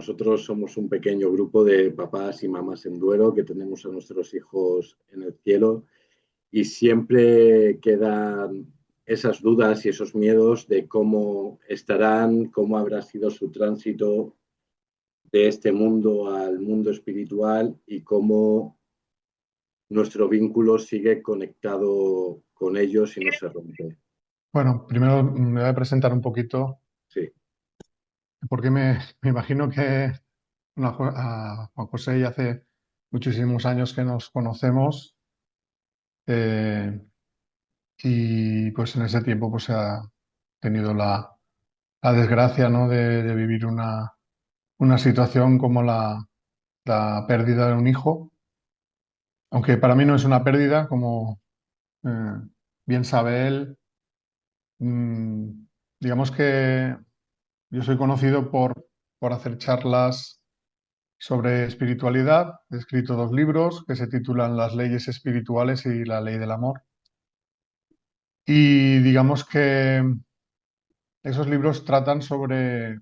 nosotros somos un pequeño grupo de papás y mamás en Duero que tenemos a nuestros hijos en el cielo y siempre quedan esas dudas y esos miedos de cómo estarán, cómo habrá sido su tránsito de este mundo al mundo espiritual y cómo nuestro vínculo sigue conectado con ellos y no se rompe. Bueno, primero me voy a presentar un poquito, Sí, porque me imagino que a Juan José ya hace muchísimos años que nos conocemos, eh, y pues en ese tiempo pues se ha tenido la desgracia, ¿no? de vivir una situación como la pérdida de un hijo, aunque para mí no es una pérdida, como eh, bien sabe él. mm, digamos que yo soy conocido por hacer charlas sobre espiritualidad. He escrito dos libros que se titulan Las leyes espirituales y La ley del amor. Y digamos que esos libros tratan sobre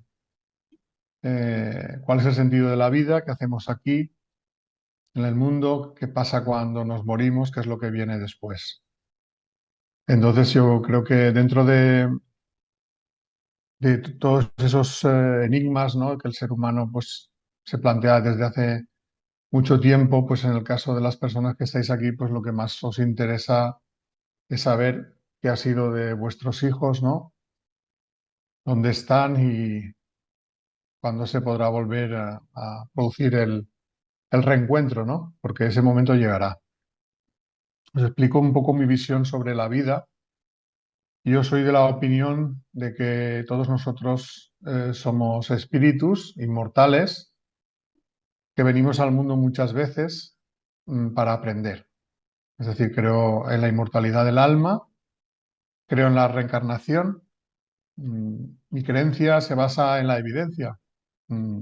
cuál es el sentido de la vida, qué hacemos aquí en el mundo, qué pasa cuando nos morimos, qué es lo que viene después. Entonces yo creo que dentro de todos esos enigmas, ¿no? que el ser humano pues, se plantea desde hace mucho tiempo, pues en el caso de las personas que estáis aquí, pues lo que más os interesa es saber qué ha sido de vuestros hijos, ¿no? ¿Dónde están y cuándo se podrá volver a producir el reencuentro, ¿no? Porque ese momento llegará. Os explico un poco mi visión sobre la vida. Yo soy de la opinión de que todos nosotros somos espíritus inmortales que venimos al mundo muchas veces para aprender. Es decir, creo en la inmortalidad del alma, creo en la reencarnación. Mi creencia se basa en la evidencia. Mm,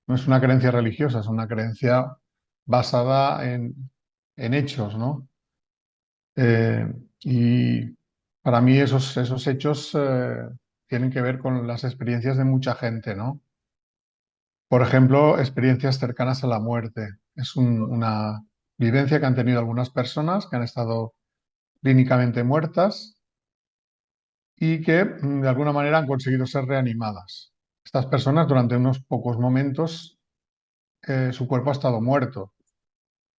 No es una creencia religiosa, es una creencia basada en hechos, ¿no? Eh, y para mí esos hechos tienen que ver con las experiencias de mucha gente, ¿no? Por ejemplo, experiencias cercanas a la muerte. Es una vivencia que han tenido algunas personas que han estado clínicamente muertas y que de alguna manera han conseguido ser reanimadas. Estas personas durante unos pocos momentos su cuerpo ha estado muerto.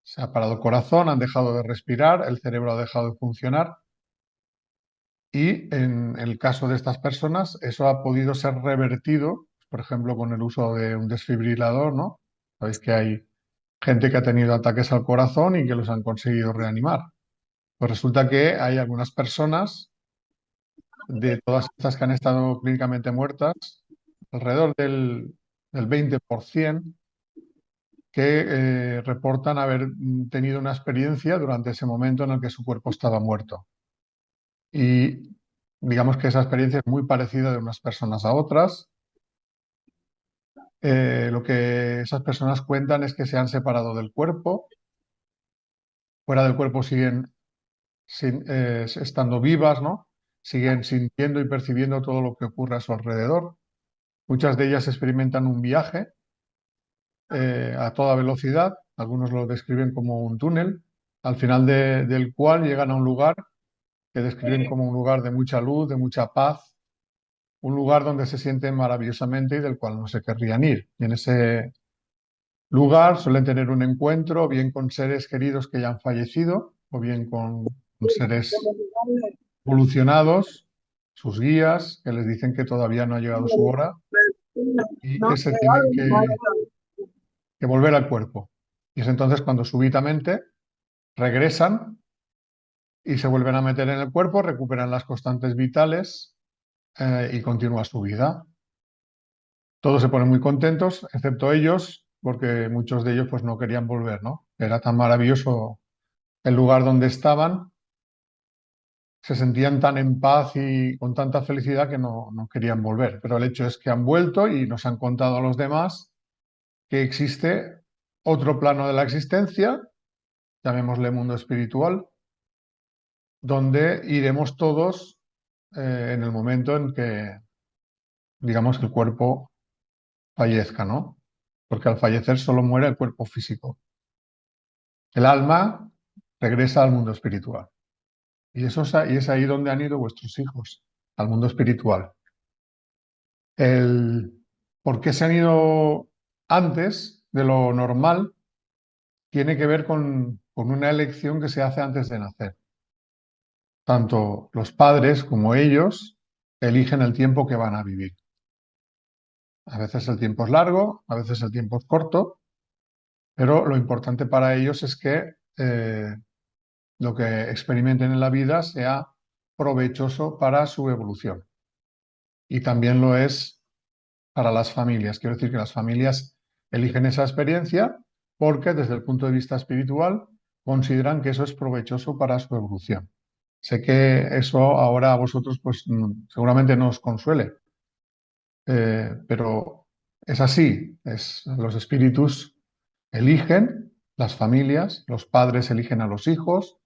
Se ha parado el corazón, han dejado de respirar, el cerebro ha dejado de funcionar y en el caso de estas personas eso ha podido ser revertido, por ejemplo, con el uso de un desfibrilador, ¿no? Sabéis que hay gente que ha tenido ataques al corazón y que los han conseguido reanimar. Pues resulta que hay algunas personas de todas estas que han estado clínicamente muertas, alrededor del 20%, que reportan haber tenido una experiencia durante ese momento en el que su cuerpo estaba muerto. Y digamos que esa experiencia es muy parecida de unas personas a otras. Lo que esas personas cuentan es que se han separado del cuerpo, fuera del cuerpo siguen estando vivas, ¿no? Siguen sintiendo y percibiendo todo lo que ocurre a su alrededor. Muchas de ellas experimentan un viaje a toda velocidad, algunos lo describen como un túnel, al final del cual llegan a un lugar que describen como un lugar de mucha luz, de mucha paz, un lugar donde se sienten maravillosamente y del cual no se querrían ir. Y en ese lugar suelen tener un encuentro bien con seres queridos que ya han fallecido o bien con seres evolucionados, sus guías, que les dicen que todavía no ha llegado su hora y que se tienen que volver al cuerpo. Y es entonces cuando súbitamente regresan y se vuelven a meter en el cuerpo, recuperan las constantes vitales y continúa su vida. Todos se ponen muy contentos, excepto ellos, porque muchos de ellos pues no querían volver, ¿no? Era tan maravilloso el lugar donde estaban, se sentían tan en paz y con tanta felicidad que no querían volver. Pero el hecho es que han vuelto y nos han contado a los demás que existe otro plano de la existencia, llamémosle mundo espiritual, donde iremos todos en el momento en que, digamos, el cuerpo fallezca, ¿no? Porque al fallecer solo muere el cuerpo físico. El alma regresa al mundo espiritual. Y es ahí donde han ido vuestros hijos, al mundo espiritual. El por qué se han ido antes de lo normal tiene que ver con una elección que se hace antes de nacer. Tanto los padres como ellos eligen el tiempo que van a vivir. A veces el tiempo es largo, a veces el tiempo es corto, pero lo importante para ellos es que lo que experimenten en la vida sea provechoso para su evolución. Y también lo es para las familias. Quiero decir que las familias eligen esa experiencia porque desde el punto de vista espiritual consideran que eso es provechoso para su evolución. Sé que eso ahora a vosotros pues seguramente no os consuele, pero es así. Los espíritus eligen las familias, los padres eligen a los hijos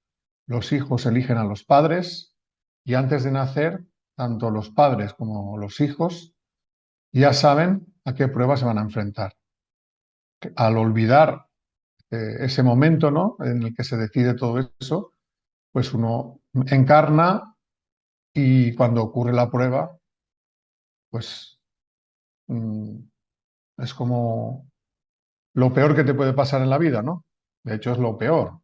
eligen a los padres y antes de nacer, tanto los padres como los hijos ya saben a qué pruebas se van a enfrentar. Al olvidar ese momento, ¿no?, en el que se decide todo eso, pues uno encarna y cuando ocurre la prueba, pues mm, es como lo peor que te puede pasar en la vida, ¿no? De hecho, es lo peor.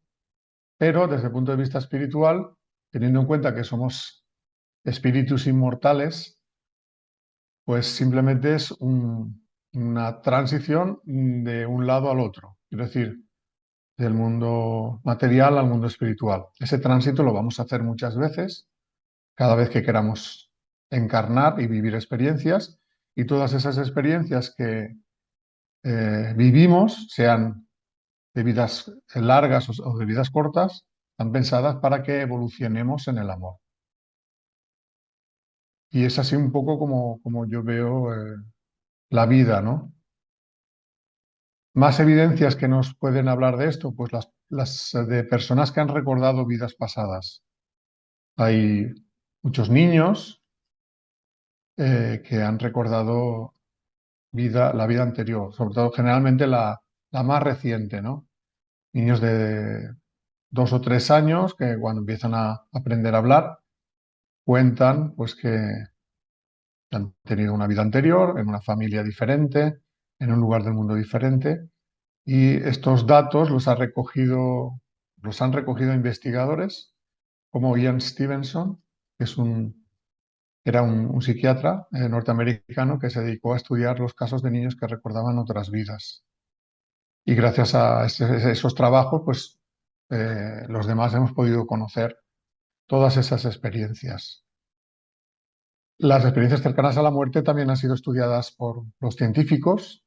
Pero desde el punto de vista espiritual, teniendo en cuenta que somos espíritus inmortales, pues simplemente es una transición de un lado al otro. Quiero decir, del mundo material al mundo espiritual. Ese tránsito lo vamos a hacer muchas veces, cada vez que queramos encarnar y vivir experiencias, y todas esas experiencias que vivimos, sean de vidas largas o de vidas cortas, están pensadas para que evolucionemos en el amor. Y es así un poco como yo veo la vida, ¿no? Más evidencias que nos pueden hablar de esto, pues las de personas que han recordado vidas pasadas. Hay muchos niños que han recordado la vida anterior, sobre todo generalmente la más reciente, ¿no? Niños de 2 o 3 años que cuando empiezan a aprender a hablar cuentan pues que han tenido una vida anterior, en una familia diferente, en un lugar del mundo diferente, y estos datos los han recogido investigadores como Ian Stevenson, que era un psiquiatra norteamericano que se dedicó a estudiar los casos de niños que recordaban otras vidas. Y gracias a esos trabajos, pues los demás hemos podido conocer todas esas experiencias. Las experiencias cercanas a la muerte también han sido estudiadas por los científicos.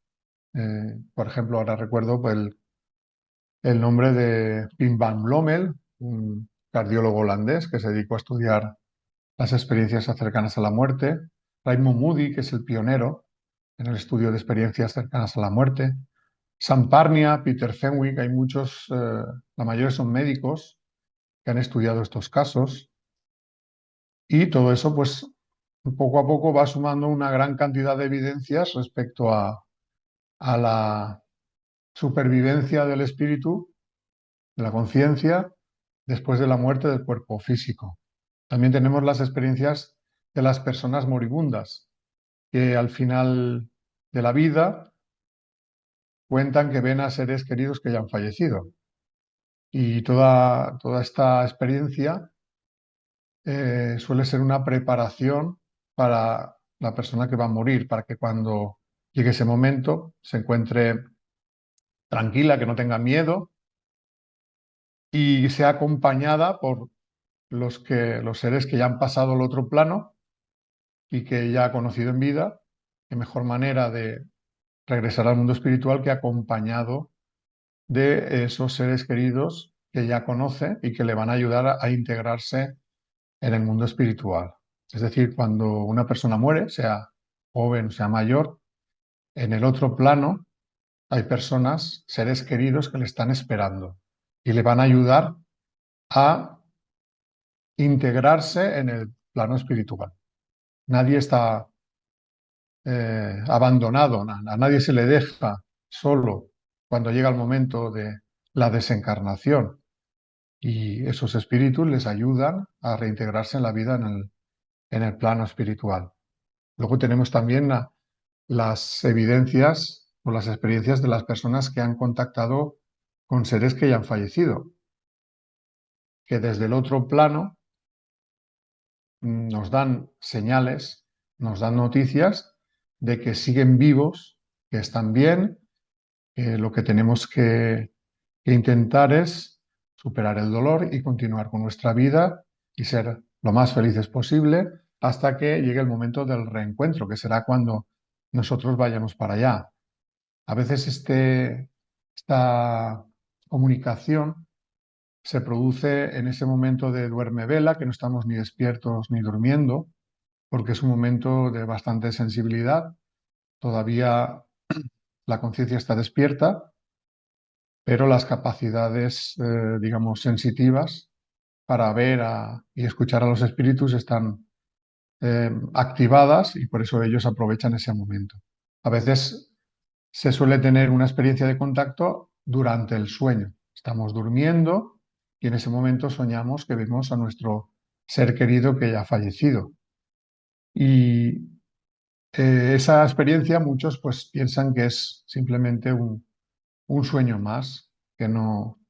Por ejemplo, ahora recuerdo pues, el nombre de Pim van Lommel, un cardiólogo holandés que se dedicó a estudiar las experiencias cercanas a la muerte. Raymond Moody, que es el pionero en el estudio de experiencias cercanas a la muerte. Sam Parnia, Peter Fenwick, hay muchos, la mayoría son médicos que han estudiado estos casos y todo eso, pues poco a poco va sumando una gran cantidad de evidencias respecto a la supervivencia del espíritu, de la conciencia, después de la muerte del cuerpo físico. También tenemos las experiencias de las personas moribundas, que al final de la vida cuentan que ven a seres queridos que ya han fallecido. Y toda esta experiencia suele ser una preparación para la persona que va a morir, para que cuando llegue ese momento se encuentre tranquila, que no tenga miedo y sea acompañada por los seres que ya han pasado al otro plano y que ya ha conocido en vida. Qué mejor manera de regresar al mundo espiritual que acompañado de esos seres queridos que ya conoce y que le van a ayudar a integrarse en el mundo espiritual. Es decir, cuando una persona muere, sea joven o sea mayor, en el otro plano hay personas, seres queridos que le están esperando y le van a ayudar a integrarse en el plano espiritual. Nadie está abandonado, a nadie se le deja solo cuando llega el momento de la desencarnación. Y esos espíritus les ayudan a reintegrarse en la vida en el plano espiritual. Luego tenemos también las evidencias o las experiencias de las personas que han contactado con seres que ya han fallecido, que desde el otro plano nos dan señales, nos dan noticias de que siguen vivos, que están bien, que lo que tenemos que intentar es superar el dolor y continuar con nuestra vida y ser lo más felices posible hasta que llegue el momento del reencuentro, que será cuando nosotros vayamos para allá. A veces esta comunicación se produce en ese momento de duerme vela, que no estamos ni despiertos ni durmiendo, porque es un momento de bastante sensibilidad. Todavía la conciencia está despierta, pero las capacidades, digamos, sensitivas para ver y escuchar a los espíritus están activadas y por eso ellos aprovechan ese momento. A veces se suele tener una experiencia de contacto durante el sueño. Estamos durmiendo y en ese momento soñamos que vemos a nuestro ser querido que ya ha fallecido. Y esa experiencia muchos pues piensan que es simplemente un sueño más, que no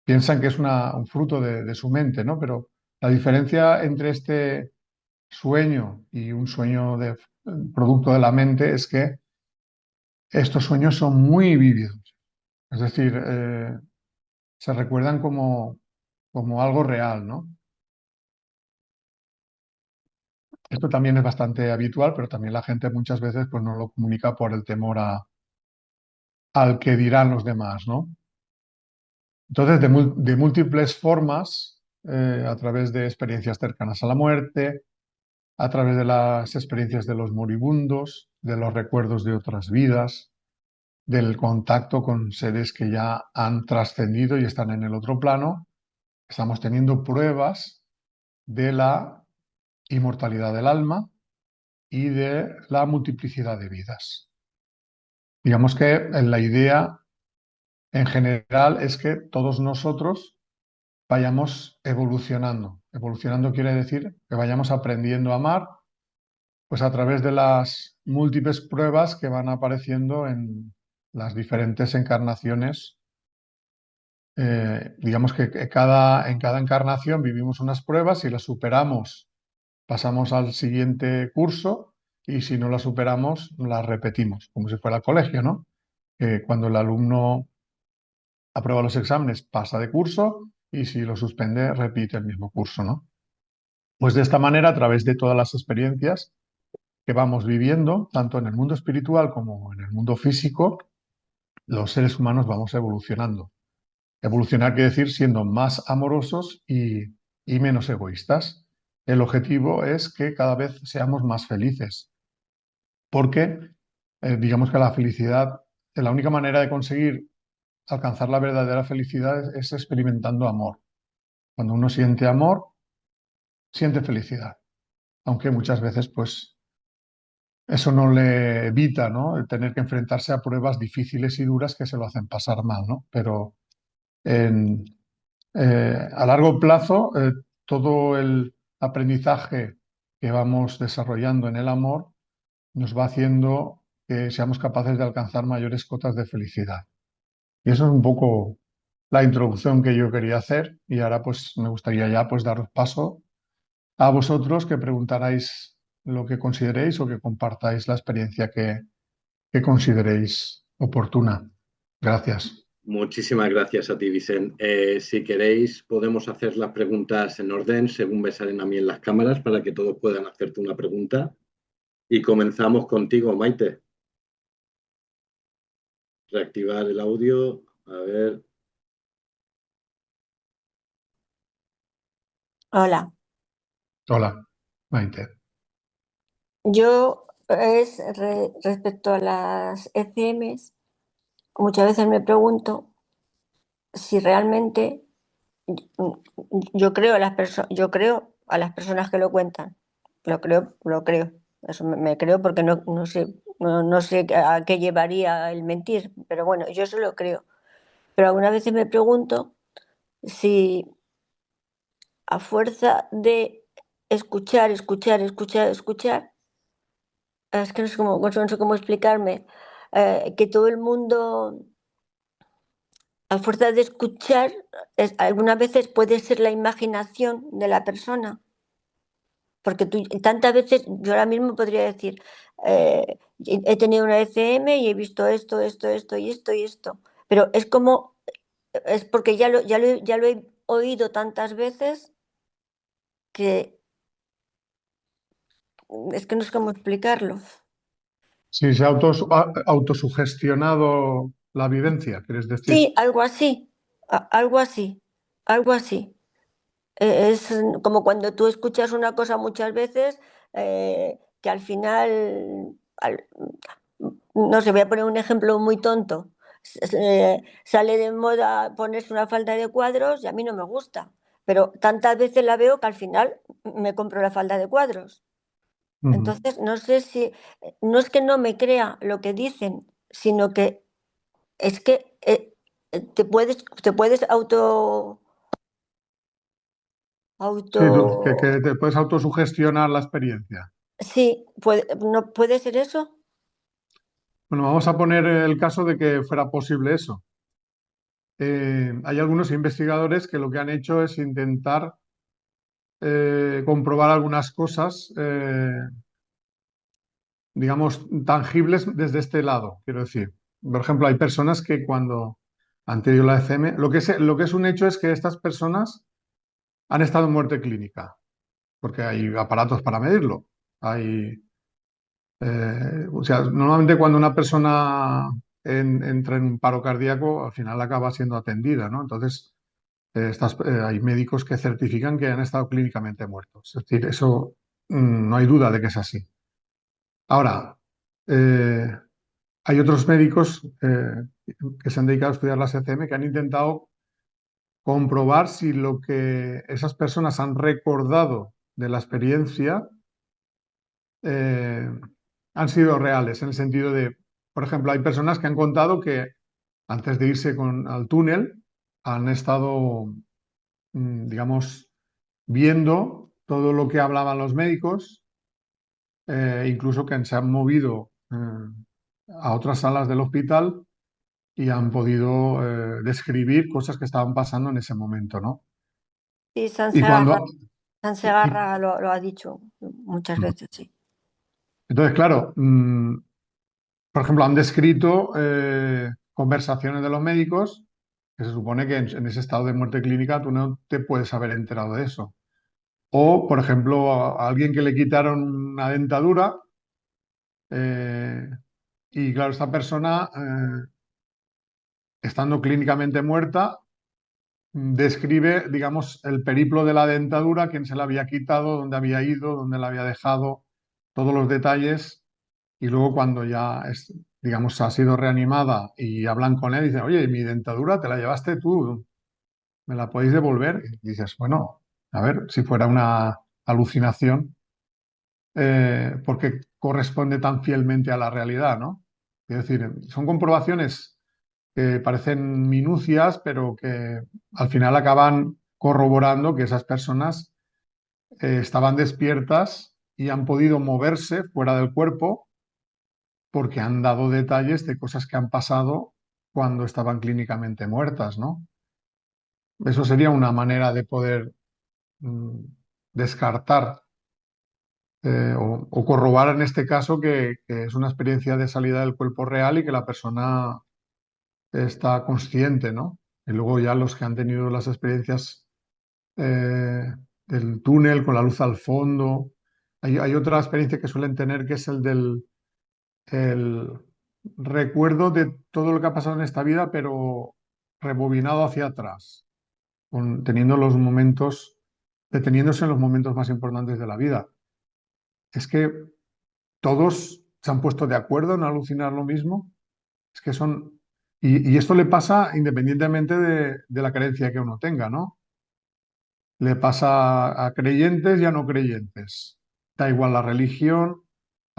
piensan que es un fruto de su mente, ¿no? Pero la diferencia entre este sueño y un sueño producto de la mente es que estos sueños son muy vívidos, es decir, se recuerdan como algo real, ¿no? Esto también es bastante habitual, pero también la gente muchas veces pues, no lo comunica por el temor al que dirán los demás, ¿no? Entonces, de múltiples formas, a través de experiencias cercanas a la muerte, a través de las experiencias de los moribundos, de los recuerdos de otras vidas, del contacto con seres que ya han trascendido y están en el otro plano, estamos teniendo pruebas de la inmortalidad del alma y de la multiplicidad de vidas. Digamos que la idea en general es que todos nosotros vayamos evolucionando. Evolucionando quiere decir que vayamos aprendiendo a amar, pues a través de las múltiples pruebas que van apareciendo en las diferentes encarnaciones. Digamos que en cada encarnación vivimos unas pruebas y las superamos, pasamos al siguiente curso y si no las superamos, las repetimos, como si fuera el colegio, ¿no? Cuando el alumno aprueba los exámenes, pasa de curso y si lo suspende, repite el mismo curso, ¿no? Pues de esta manera, a través de todas las experiencias que vamos viviendo, tanto en el mundo espiritual como en el mundo físico, los seres humanos vamos evolucionando. Evolucionar quiere decir siendo más amorosos y menos egoístas. El objetivo es que cada vez seamos más felices, porque digamos que la felicidad, la única manera de conseguir alcanzar la verdadera felicidad es experimentando amor. Cuando uno siente amor, siente felicidad, aunque muchas veces pues eso no le evita, ¿no? El tener que enfrentarse a pruebas difíciles y duras que se lo hacen pasar mal, ¿no? Pero en, a largo plazo, todo el aprendizaje que vamos desarrollando en el amor nos va haciendo que seamos capaces de alcanzar mayores cotas de felicidad. Y eso es un poco la introducción que yo quería hacer y ahora pues me gustaría ya pues daros paso a vosotros que preguntaráis lo que consideréis o que compartáis la experiencia que consideréis oportuna. Gracias. Muchísimas gracias a ti, Vicente. Si queréis, podemos hacer las preguntas en orden según me salen a mí en las cámaras para que todos puedan hacerte una pregunta. Y comenzamos contigo, Maite. Reactivar el audio. A ver. Hola, Hola, Maite. yo respecto a las ECMs, muchas veces me pregunto si realmente mm, yo creo a las personas que lo cuentan, lo creo, Eso me creo porque no sé, no sé a qué llevaría el mentir, pero bueno, yo se lo creo. Pero algunas veces me pregunto si a fuerza de escuchar, escuchar, escuchar, escuchar, es que no sé cómo explicarme, que todo el mundo, a fuerza de escuchar, algunas veces puede ser la imaginación de la persona. Porque tú tantas veces, yo ahora mismo podría decir, he tenido una ECM y he visto esto, esto, esto y esto y esto. Pero es como, es porque ya lo he oído tantas veces que es que no sé cómo explicarlo. Si se ha autosugestionado la vivencia, quieres decir. Sí, algo así, algo así, algo así. Es como cuando tú escuchas una cosa muchas veces, que al final, no sé, voy a poner un ejemplo muy tonto. Sale de moda ponerse una falda de cuadros y a mí no me gusta, pero tantas veces la veo que al final me compro la falda de cuadros. Ujú. Entonces, no sé si, no es que no me crea lo que dicen, sino que es que te puedes Sí, auto, que te puedes autosugestionar la experiencia. sí, ¿no puede ser eso? Bueno, vamos a poner el caso de que fuera posible eso. Hay algunos investigadores que lo que han hecho es intentar comprobar algunas cosas, digamos, tangibles desde este lado, quiero decir. Por ejemplo, hay personas que cuando han tenido la ECM, lo que es un hecho es que estas personas han estado en muerte clínica, porque hay aparatos para medirlo. Hay, o sea, normalmente cuando una persona entra en un paro cardíaco, al final acaba siendo atendida, ¿no? Entonces, hay médicos que certifican que han estado clínicamente muertos. Es decir, eso no hay duda de que es así. Ahora, eh, hay otros médicos que se han dedicado a estudiar las ECM que han intentado comprobar si lo que esas personas han recordado de la experiencia eh, han sido reales, en el sentido de, por ejemplo, hay personas que han contado que antes de irse al túnel han estado, digamos, viendo todo lo que hablaban los médicos, incluso que se han movido a otras salas del hospital y han podido describir cosas que estaban pasando en ese momento, ¿no? Sí, Y cuando, San y- Segarra lo ha dicho muchas veces, sí. entonces, claro, por ejemplo, han descrito conversaciones de los médicos que se supone que en ese estado de muerte clínica tú no te puedes haber enterado de eso. O, por ejemplo, a alguien que le quitaron una dentadura eh, y, claro, esta persona, estando clínicamente muerta, describe, digamos, el periplo de la dentadura, quién se la había quitado, dónde había ido, dónde la había dejado, todos los detalles. Y luego cuando ya, digamos, ha sido reanimada y hablan con él, dicen, oye, mi dentadura te la llevaste tú, ¿me la podéis devolver? Y dices, bueno, a ver, si fuera una alucinación, ¿por qué corresponde tan fielmente a la realidad, ¿no? Es decir, son comprobaciones que parecen minucias, pero que al final acaban corroborando que esas personas estaban despiertas y han podido moverse fuera del cuerpo porque han dado detalles de cosas que han pasado cuando estaban clínicamente muertas, ¿no? Eso sería una manera de poder mm, descartar o corroborar en este caso que es una experiencia de salida del cuerpo real y que la persona está consciente, ¿no? Y luego ya los que han tenido las experiencias del túnel con la luz al fondo. Hay otra experiencia que suelen tener que es el recuerdo de todo lo que ha pasado en esta vida, pero rebobinado hacia atrás, teniendo los momentos, deteniéndose en los momentos más importantes de la vida. Es que todos se han puesto de acuerdo en alucinar lo mismo. Es que son... y esto le pasa independientemente de la creencia que uno tenga, ¿no? Le pasa a creyentes y a no creyentes. Da igual la religión,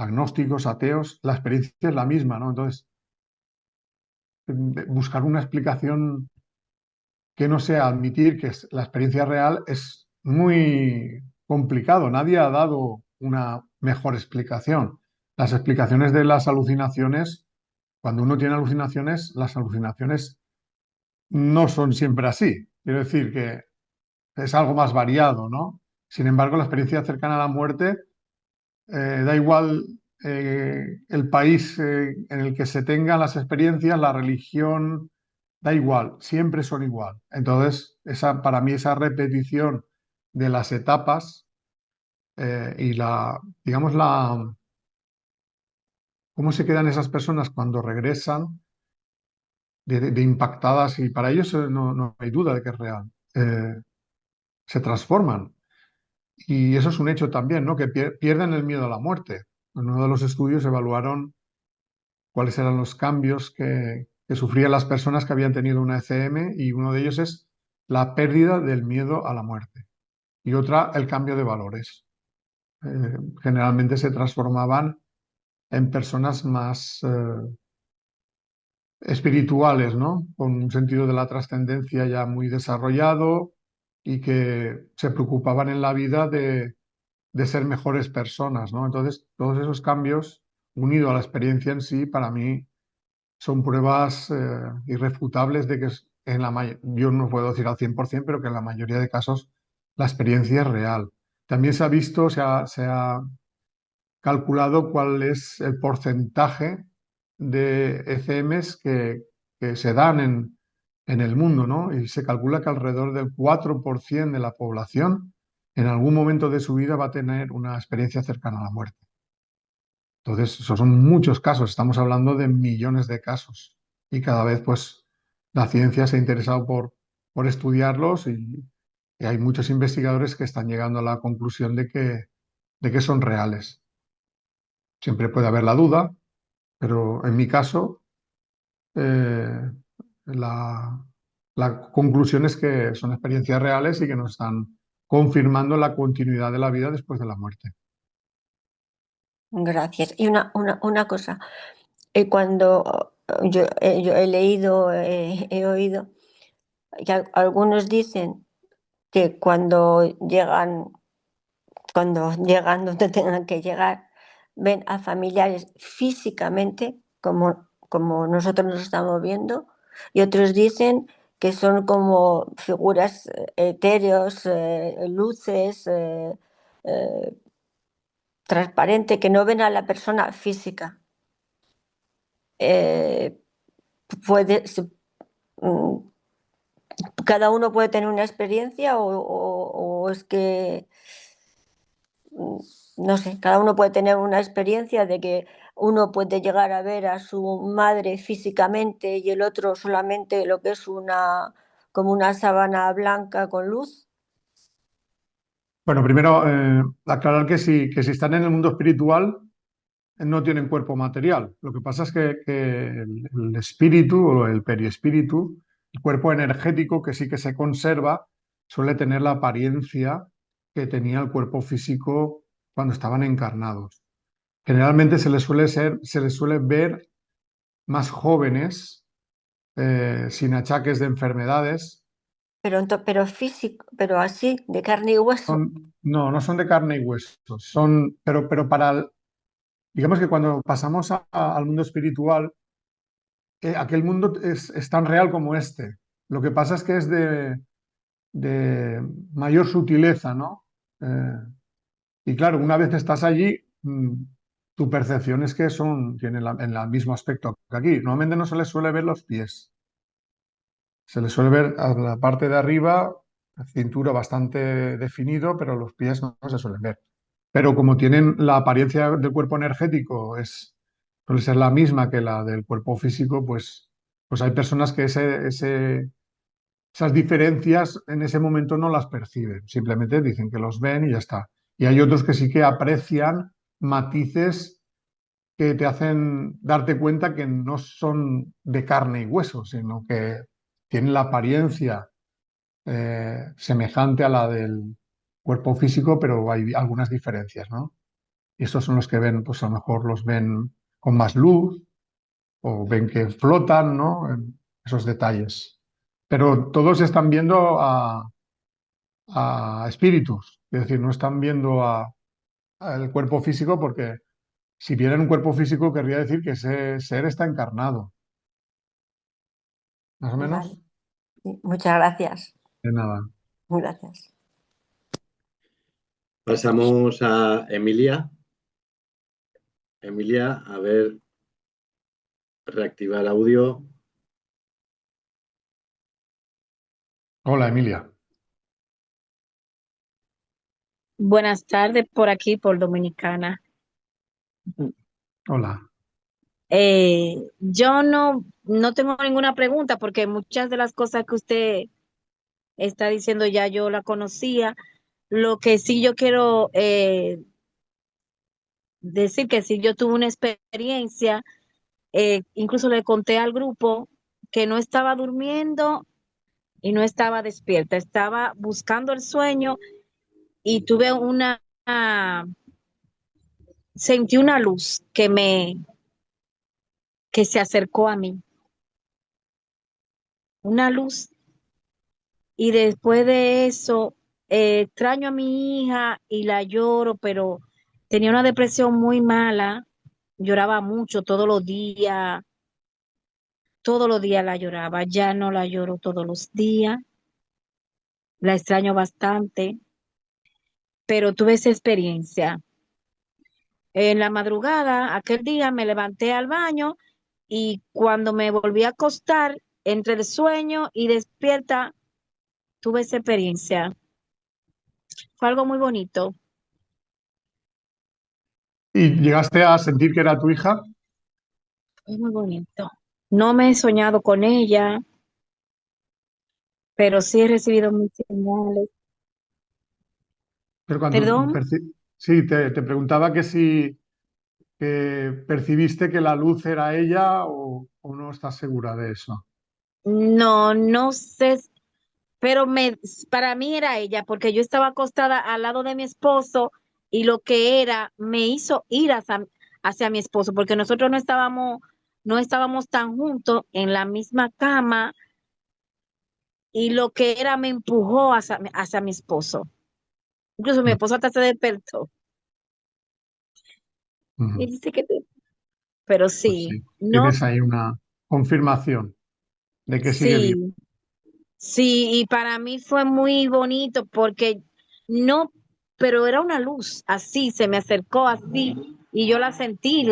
agnósticos, ateos, la experiencia es la misma, ¿no? Entonces, buscar una explicación que no sea admitir que la experiencia real es muy complicado. Nadie ha dado una mejor explicación. Las explicaciones de las alucinaciones, cuando uno tiene alucinaciones, las alucinaciones no son siempre así. Quiero decir que es algo más variado, ¿no? Sin embargo, la experiencia cercana a la muerte, da igual el país en el que se tengan las experiencias, la religión, da igual, siempre son igual. Entonces, para mí esa repetición de las etapas y digamos, cómo se quedan esas personas cuando regresan de impactadas, y para ellos no hay duda de que es real. Se transforman. Y eso es un hecho también, ¿no? Que pierden el miedo a la muerte. En uno de los estudios evaluaron cuáles eran los cambios que sufrían las personas que habían tenido una ECM, y uno de ellos es la pérdida del miedo a la muerte y otra el cambio de valores. Generalmente se transformaban en personas más espirituales, ¿no? Con un sentido de la trascendencia ya muy desarrollado y que se preocupaban en la vida de ser mejores personas, ¿no? Entonces, todos esos cambios, unido a la experiencia en sí, para mí son pruebas irrefutables de que yo no puedo decir al 100%, pero que en la mayoría de casos la experiencia es real. También se ha visto, se ha calculado cuál es el porcentaje de ECMs que se dan en el mundo, ¿no? Y se calcula que alrededor del 4% de la población en algún momento de su vida va a tener una experiencia cercana a la muerte. Entonces, esos son muchos casos, estamos hablando de millones de casos. Y cada vez, pues, la ciencia se ha interesado por estudiarlos, y hay muchos investigadores que están llegando a la conclusión de que son reales. Siempre puede haber la duda, pero en mi caso, eh, la, la conclusión es que son experiencias reales y que nos están confirmando la continuidad de la vida después de la muerte. Gracias. Y una cosa, cuando yo he leído, he oído que algunos dicen que cuando llegan donde tengan que llegar, ven a familiares físicamente, como nosotros nos estamos viendo, y otros dicen que son como figuras etéreos, luces, eh, transparente, que no ven a la persona física. Eh, puede, mm, cada uno puede tener una experiencia o es que, mm, no sé, cada uno puede tener una experiencia de que uno puede llegar a ver a su madre físicamente y el otro solamente lo que es como una sábana blanca con luz. Bueno, primero, aclarar que si están en el mundo espiritual, no tienen cuerpo material. Lo que pasa es que el espíritu o el periespíritu, el cuerpo energético que sí que se conserva, suele tener la apariencia que tenía el cuerpo físico cuando estaban encarnados. Generalmente se les suele ver más jóvenes, sin achaques de enfermedades. Pero físico, pero así, de carne y hueso. No son de carne y hueso, pero digamos que cuando pasamos al mundo espiritual, aquel mundo es tan real como este. Lo que pasa es que es de mayor sutileza, ¿no? Y claro, una vez estás allí, tu percepción es que tienen el mismo aspecto que aquí. Normalmente no se les suele ver los pies. Se les suele ver a la parte de arriba, la cintura bastante definido, pero los pies no se suelen ver. Pero como tienen la apariencia del cuerpo energético, suele ser la misma que la del cuerpo físico, pues hay personas que esas diferencias en ese momento no las perciben, simplemente dicen que los ven y ya está. Y hay otros que sí que aprecian matices que te hacen darte cuenta que no son de carne y hueso, sino que tienen la apariencia semejante a la del cuerpo físico, pero hay algunas diferencias, ¿no? y estos son los que ven, pues a lo mejor los ven con más luz o ven que flotan, ¿no? En esos detalles. Pero todos están viendo a espíritus, es decir, no están viendo al cuerpo físico porque si vieran un cuerpo físico querría decir que ese ser está encarnado, más o Vale. menos. Sí, muchas gracias. De nada. Gracias. Pasamos a Emilia. Emilia, a ver, reactivar audio. Hola, Emilia. Buenas tardes por aquí, por Dominicana. Hola. Yo no tengo ninguna pregunta porque muchas de las cosas que usted está diciendo ya yo la conocía. Lo que sí yo quiero decir que sí yo tuve una experiencia, incluso le conté al grupo que no estaba durmiendo y no estaba despierta, estaba buscando el sueño y tuve sentí una luz que se acercó a mí, una luz. Y después de eso, extraño a mi hija y la lloro, pero tenía una depresión muy mala, lloraba mucho todos los días la lloraba, ya no la lloro todos los días, la extraño bastante, pero tuve esa experiencia. En la madrugada, aquel día me levanté al baño y cuando me volví a acostar, entre el sueño y despierta, tuve esa experiencia. Fue algo muy bonito. ¿Y llegaste a sentir que era tu hija? Es muy bonito. No me he soñado con ella, pero sí he recibido mis señales. Pero cuando Perdón, sí, te preguntaba que si que percibiste que la luz era ella o no estás segura de eso. no sé, pero para mí era ella, porque yo estaba acostada al lado de mi esposo y lo que era me hizo ir hacia mi esposo, porque nosotros no estábamos tan juntos en la misma cama y lo que era me empujó hacia mi esposo. Incluso mi Mm, esposo hasta se despertó y ujú. dice pero Pues sí, sí, no, tienes ahí una confirmación de que sigue vivo. sí. Sí, y para mí fue muy bonito porque no, pero era una luz, así, se me acercó así y yo la sentí.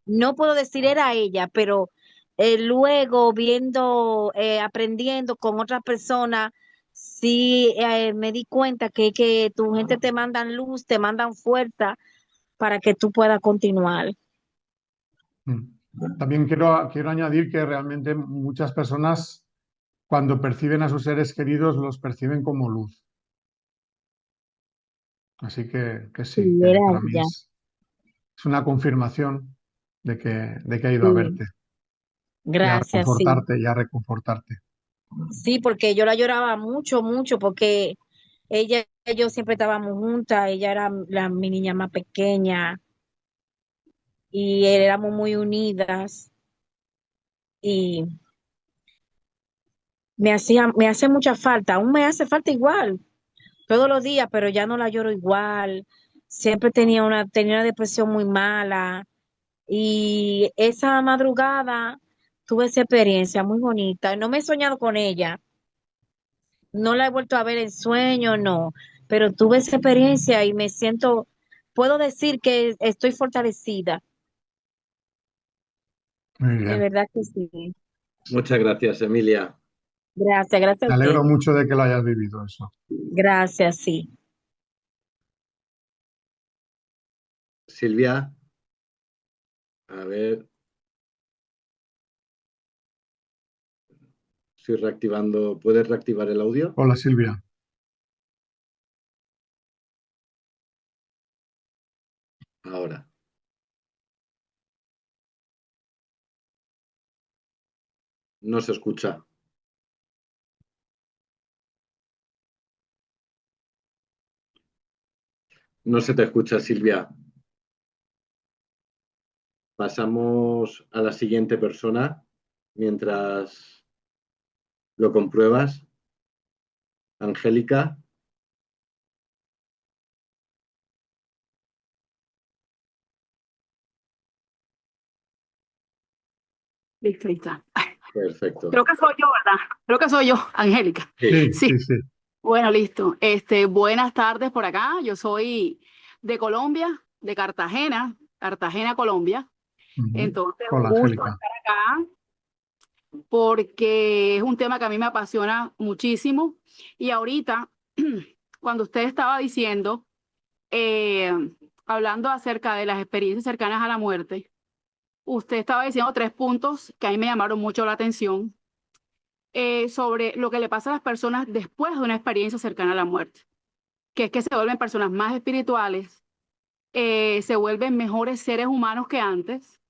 No puedo decir era ella, pero luego viendo, aprendiendo con otras personas, sí me di cuenta que tu gente te mandan luz, te mandan fuerza para que tú puedas continuar. Mm. También quiero añadir que realmente muchas personas cuando perciben a sus seres queridos los perciben como luz. Así que Sí, sí, que era para mí ella. es una confirmación de que ha ido a Sí, verte gracias, sí. y a reconfortarte. Sí, porque yo la lloraba mucho, mucho, porque ella y yo siempre estábamos juntas, ella era mi niña más pequeña y éramos muy unidas y me hace mucha falta, aún me hace falta igual, todos los días, pero ya no la lloro igual. Siempre tenía una depresión muy mala y esa madrugada tuve esa experiencia muy bonita. No me he soñado con ella. No la he vuelto a ver en sueño, no, pero tuve esa experiencia y puedo decir que estoy fortalecida, Muy de bien. verdad que sí. Muchas gracias, Emilia. Gracias, gracias a Me usted. alegro mucho de que lo hayas vivido eso. Gracias, sí. Silvia, a ver, estoy reactivando. ¿Puedes reactivar el audio? Hola Silvia. Ahora. No se escucha. No se te escucha, Silvia. Pasamos a la siguiente persona mientras lo compruebas. Angélica. Listo, ahí está. Perfecto. Creo que soy yo, ¿verdad? Creo que soy yo, Angélica. Sí. Sí. Bueno, listo. Buenas tardes por acá. Yo soy de Colombia, de Cartagena, Colombia. Entonces, Hola, un gusto Angélica. estar acá porque es un tema que a mí me apasiona muchísimo. Y ahorita, cuando usted estaba diciendo, hablando acerca de las experiencias cercanas a la muerte, usted estaba diciendo 3 puntos que a mí me llamaron mucho la atención sobre lo que le pasa a las personas después de una experiencia cercana a la muerte, que es que se vuelven personas más espirituales, se vuelven mejores seres humanos que antes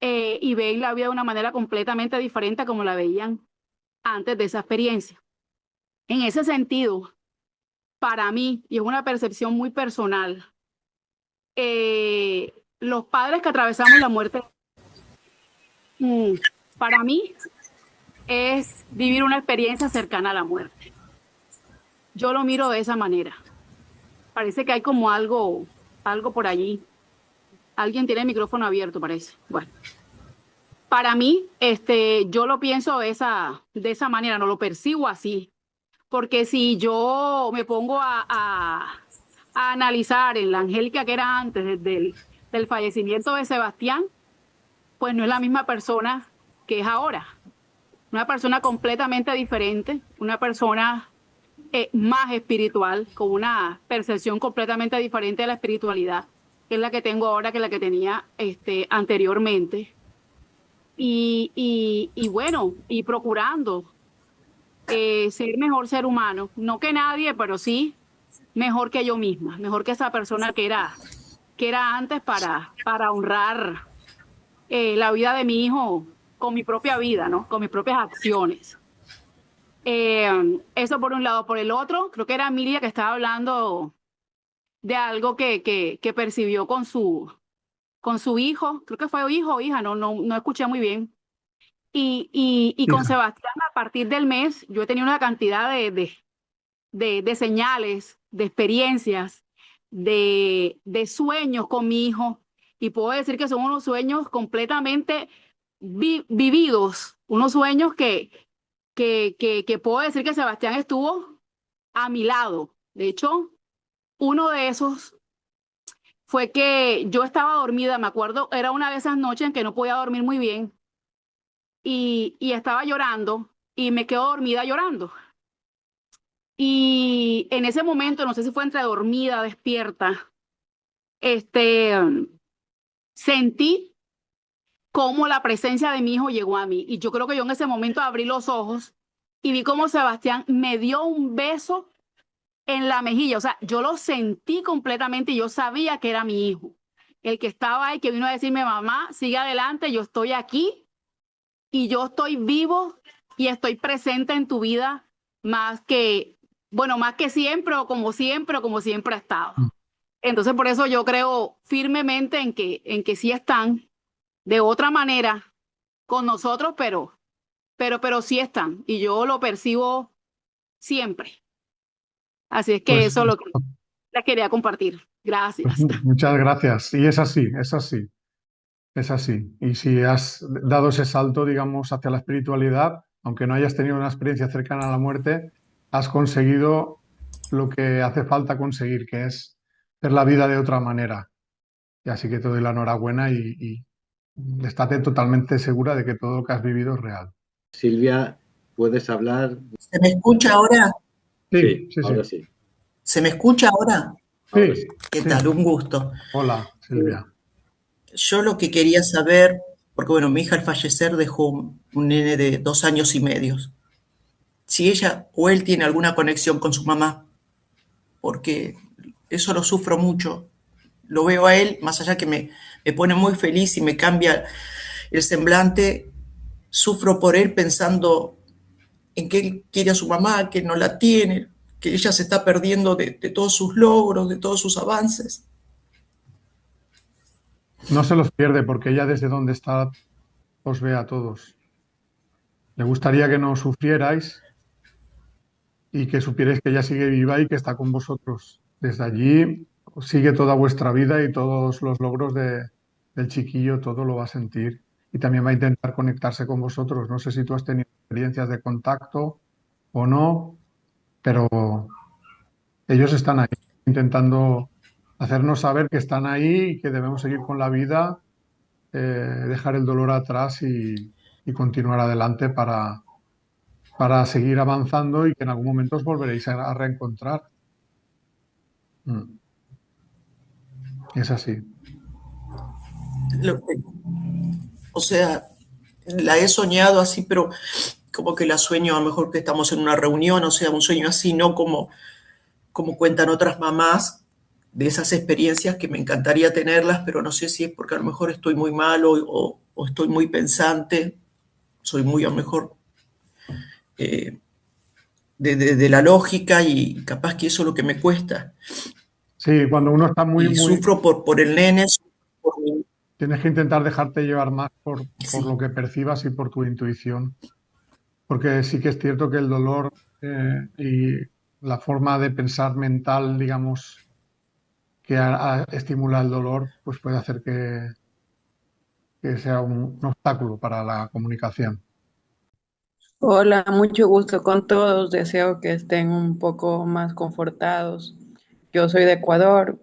y ven la vida de una manera completamente diferente a como la veían antes de esa experiencia. En ese sentido, para mí, y es una percepción muy personal, los padres que atravesamos la muerte, para mí, es vivir una experiencia cercana a la muerte. Yo lo miro de esa manera. Parece que hay como algo por allí. Alguien tiene el micrófono abierto, parece. Bueno, para mí, yo lo pienso de esa manera, no lo percibo así. Porque si yo me pongo a analizar en la Angélica que era antes del fallecimiento de Sebastián, pues no es la misma persona que es ahora. Una persona completamente diferente, una persona más espiritual, con una percepción completamente diferente de la espiritualidad, que es la que tengo ahora que la que tenía anteriormente. Y bueno, y procurando ser mejor ser humano, no que nadie, pero sí mejor que yo misma, mejor que esa persona que era antes para honrar la vida de mi hijo con mi propia vida, ¿no? Con mis propias acciones. Eso por un lado. Por el otro, creo que era Emilia que estaba hablando de algo que percibió con su hijo, creo que fue hijo o hija, no escuché muy bien. Y con Sebastián, a partir del mes, yo he tenido una cantidad de señales, de experiencias, de sueños con mi hijo, y puedo decir que son unos sueños completamente vividos, unos sueños que puedo decir que Sebastián estuvo a mi lado. De hecho, uno de esos fue que yo estaba dormida, me acuerdo, era una de esas noches en que no podía dormir muy bien y estaba llorando y me quedo dormida llorando. Y en ese momento, no sé si fue entre dormida, despierta, sentí cómo la presencia de mi hijo llegó a mí. Y yo creo que yo en ese momento abrí los ojos y vi cómo Sebastián me dio un beso en la mejilla. O sea, yo lo sentí completamente y yo sabía que era mi hijo. El que estaba ahí, que vino a decirme, mamá, sigue adelante, yo estoy aquí y yo estoy vivo y estoy presente en tu vida más que, bueno, más que siempre o como siempre ha estado. Entonces, por eso yo creo firmemente en que sí están de otra manera con nosotros, pero sí están y yo lo percibo siempre. Así es que Pues, eso es lo que les quería compartir. Gracias. muchas gracias. Y es así, es así, es así. Y si has dado ese salto, digamos, hacia la espiritualidad, aunque no hayas tenido una experiencia cercana a la muerte, has conseguido lo que hace falta conseguir, que es ver la vida de otra manera. Y así que te doy la enhorabuena y estate totalmente segura de que todo lo que has vivido es real. Silvia, ¿puedes hablar? ¿Se me escucha ahora? Sí, ahora sí. ¿Se me escucha ahora? Ahora sí. ¿Qué tal? Un gusto. Hola, Silvia. Yo lo que quería saber, porque bueno, mi hija al fallecer dejó un nene de 2 años y medio. Si ella o él tiene alguna conexión con su mamá, porque eso lo sufro mucho. Lo veo a él, más allá que me pone muy feliz y me cambia el semblante, sufro por él pensando en que él quiere a su mamá, que no la tiene, que ella se está perdiendo de todos sus logros, de todos sus avances. No se los pierde porque ella desde donde está os ve a todos. Le gustaría que no sufrierais y que supierais que ella sigue viva y que está con vosotros. Desde allí sigue toda vuestra vida y todos los logros del chiquillo, todo lo va a sentir. Y también va a intentar conectarse con vosotros. No sé si tú has tenido experiencias de contacto o no, pero ellos están ahí intentando hacernos saber que están ahí y que debemos seguir con la vida, dejar el dolor atrás y continuar adelante para seguir avanzando y que en algún momento os volveréis a reencontrar. Mm. Es así. O sea, la he soñado así, pero como que la sueño a lo mejor que estamos en una reunión, o sea, un sueño así, no como cuentan otras mamás de esas experiencias que me encantaría tenerlas, pero no sé si es porque a lo mejor estoy muy mal o estoy muy pensante, soy muy a lo mejor eh, de la lógica y capaz que eso es lo que me cuesta. Sí, cuando uno está Y sufro por el nene, por mi... tienes que intentar dejarte llevar más por lo Sí, que percibas y por tu intuición, porque sí que es cierto que el dolor y la forma de pensar mental, digamos, que estimula el dolor, pues puede hacer que sea un obstáculo para la comunicación. Hola, mucho gusto con todos. Deseo que estén un poco más confortados. Yo soy de Ecuador.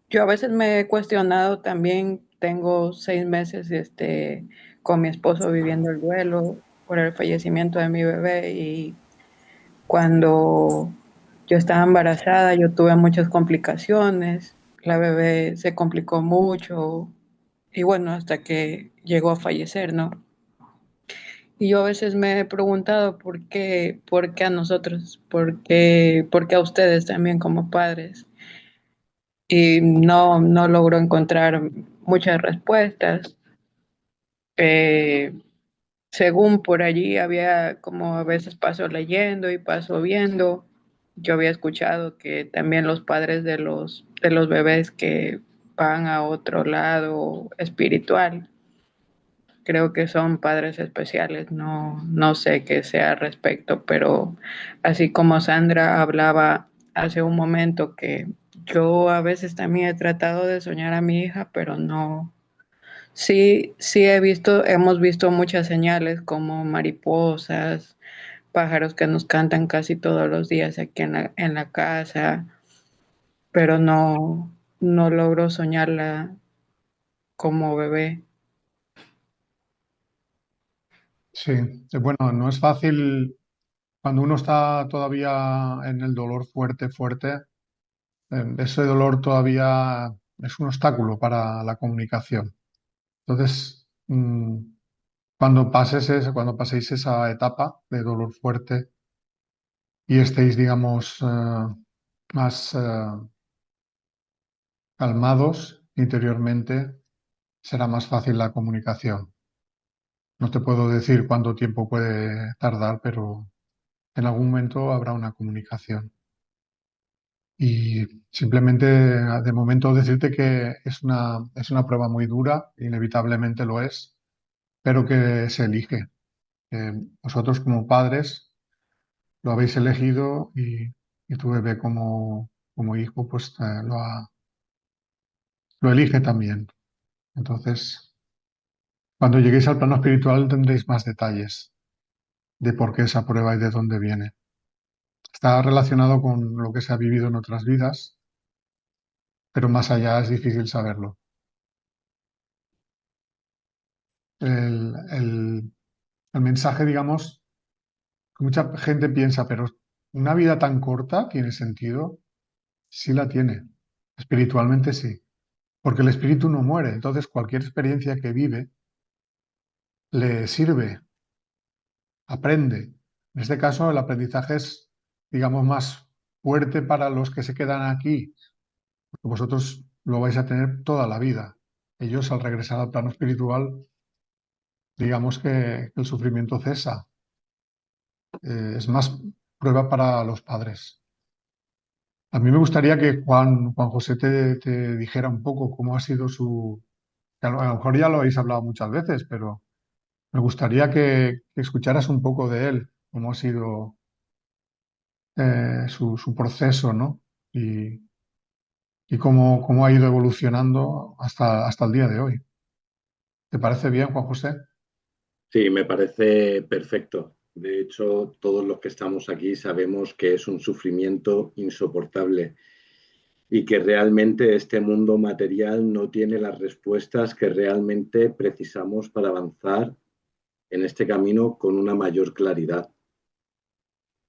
Yo a veces me he cuestionado también, tengo 6 meses con mi esposo viviendo el duelo por el fallecimiento de mi bebé y cuando yo estaba embarazada yo tuve muchas complicaciones, la bebé se complicó mucho y bueno, hasta que llegó a fallecer, ¿no? Y yo a veces me he preguntado por qué a nosotros, por qué a ustedes también como padres. Y no logro encontrar muchas respuestas. Eh, Según por allí había, como a veces paso leyendo y paso viendo, yo había escuchado que también los padres de los bebés que van a otro lado espiritual, creo que son padres especiales, no sé qué sea al respecto, pero así como Sandra hablaba hace un momento que yo a veces también he tratado de soñar a mi hija, pero no. Sí hemos visto muchas señales como mariposas, pájaros que nos cantan casi todos los días aquí en la casa, pero no logro soñarla como bebé. Sí, bueno, no es fácil cuando uno está todavía en el dolor fuerte, fuerte. Ese dolor todavía es un obstáculo para la comunicación. Entonces, cuando paséis esa etapa de dolor fuerte y estéis, digamos, más calmados interiormente, será más fácil la comunicación. No te puedo decir cuánto tiempo puede tardar, pero en algún momento habrá una comunicación. Y simplemente, de momento, decirte que es una prueba muy dura, inevitablemente lo es, pero que se elige. Vosotros como padres lo habéis elegido y tu bebé como hijo pues lo elige también. Entonces, cuando lleguéis al plano espiritual tendréis más detalles de por qué esa prueba y de dónde viene. Está relacionado con lo que se ha vivido en otras vidas, pero más allá es difícil saberlo. El, el- el mensaje, digamos, que mucha gente piensa, pero ¿una vida tan corta tiene sentido? Sí la tiene. Espiritualmente sí. Porque el espíritu no muere. Entonces, cualquier experiencia que vive le sirve, aprende. En este caso, el aprendizaje es, digamos, más fuerte para los que se quedan aquí. Porque vosotros lo vais a tener toda la vida. Ellos, al regresar al plano espiritual, digamos que el sufrimiento cesa. Es más, prueba para los padres. A mí me gustaría que Juan José te dijera un poco cómo ha sido que a lo mejor ya lo habéis hablado muchas veces, pero me gustaría que escucharas un poco de él, cómo ha sido su proceso, ¿no? Y cómo ha ido evolucionando hasta el día de hoy. ¿Te parece bien, Juan José? Sí, me parece perfecto. De hecho, todos los que estamos aquí sabemos que es un sufrimiento insoportable y que realmente este mundo material no tiene las respuestas que realmente precisamos para avanzar en este camino con una mayor claridad.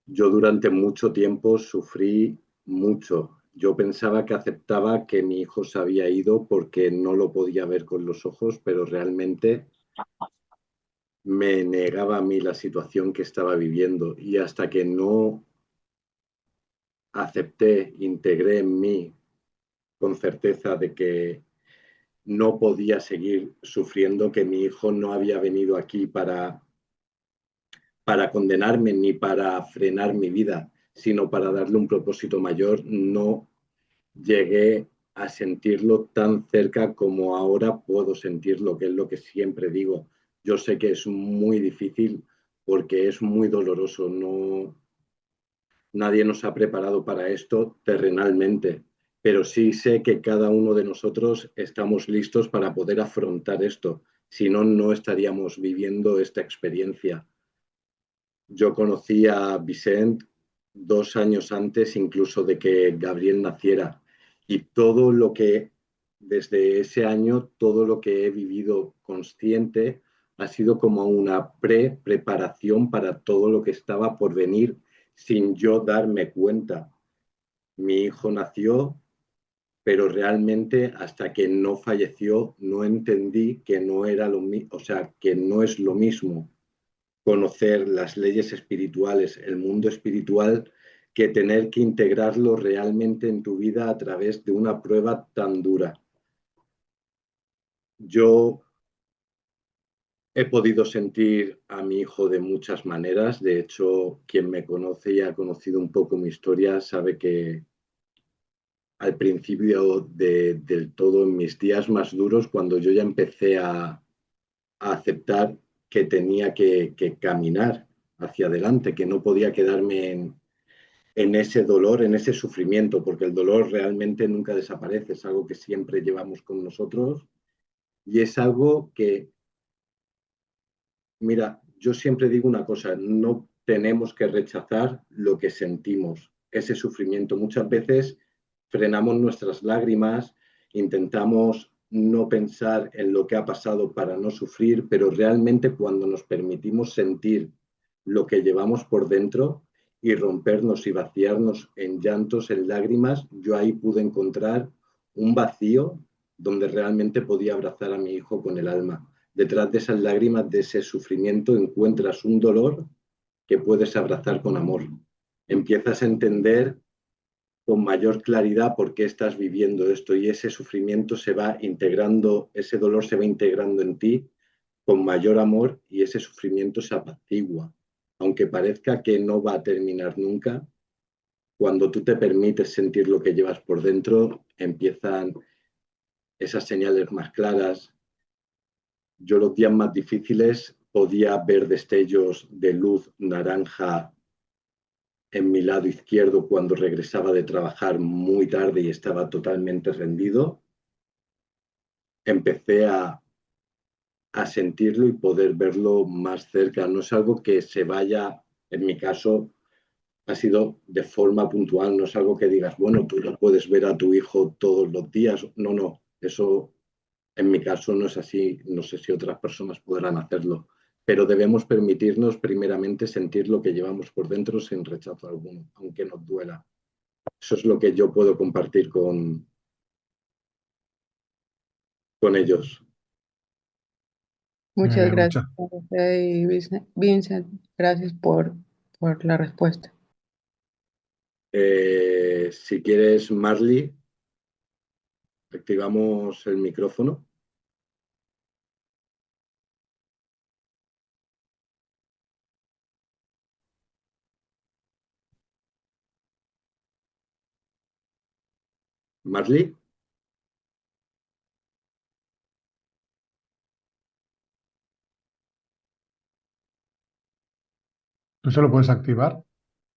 Yo durante mucho tiempo sufrí mucho. Yo pensaba que aceptaba que mi hijo se había ido porque no lo podía ver con los ojos, pero realmente me negaba a mí la situación que estaba viviendo. Y hasta que no acepté, integré en mí con certeza de que no podía seguir sufriendo, que mi hijo no había venido aquí para condenarme ni para frenar mi vida, sino para darle un propósito mayor, no llegué a sentirlo tan cerca como ahora puedo sentirlo, que es lo que siempre digo. Yo sé que es muy difícil porque es muy doloroso, no, nadie nos ha preparado para esto terrenalmente, pero sí sé que cada uno de nosotros estamos listos para poder afrontar esto, si no, no estaríamos viviendo esta experiencia. Yo conocí a Vicent 2 años antes incluso de que Gabriel naciera y todo lo que desde ese año, todo lo que he vivido consciente ha sido como una preparación para todo lo que estaba por venir sin yo darme cuenta. Mi hijo nació, pero realmente hasta que no falleció no entendí que no era lo mismo, o sea, que no es lo mismo conocer las leyes espirituales, el mundo espiritual, que tener que integrarlo realmente en tu vida a través de una prueba tan dura. Yo he podido sentir a mi hijo de muchas maneras. De hecho, quien me conoce y ha conocido un poco mi historia sabe que al principio del todo, en mis días más duros, cuando yo ya empecé a aceptar que tenía que caminar hacia adelante, que no podía quedarme en ese dolor, en ese sufrimiento, porque el dolor realmente nunca desaparece, es algo que siempre llevamos con nosotros y es algo que, mira, yo siempre digo una cosa, no tenemos que rechazar lo que sentimos, ese sufrimiento. Muchas veces frenamos nuestras lágrimas, intentamos no pensar en lo que ha pasado para no sufrir, pero realmente cuando nos permitimos sentir lo que llevamos por dentro y rompernos y vaciarnos en llantos, en lágrimas, yo ahí pude encontrar un vacío donde realmente podía abrazar a mi hijo con el alma. Detrás de esas lágrimas, de ese sufrimiento, encuentras un dolor que puedes abrazar con amor. Empiezas a entender con mayor claridad por qué estás viviendo esto y ese sufrimiento se va integrando, ese dolor se va integrando en ti con mayor amor y ese sufrimiento se apacigua. Aunque parezca que no va a terminar nunca, cuando tú te permites sentir lo que llevas por dentro, empiezan esas señales más claras. Yo los días más difíciles podía ver destellos de luz naranja en mi lado izquierdo cuando regresaba de trabajar muy tarde y estaba totalmente rendido. Empecé a sentirlo y poder verlo más cerca. No es algo que se vaya, en mi caso, ha sido de forma puntual, no es algo que digas, bueno, tú no puedes ver a tu hijo todos los días. No, no, eso en mi caso no es así, no sé si otras personas podrán hacerlo, pero debemos permitirnos primeramente sentir lo que llevamos por dentro sin rechazo alguno, aunque nos duela. Eso es lo que yo puedo compartir con ellos. Muchas gracias, Muchas. José y Vincent. Gracias por la respuesta. Si quieres, Marley, activamos el micrófono. Marley, ¿Tú se lo puedes activar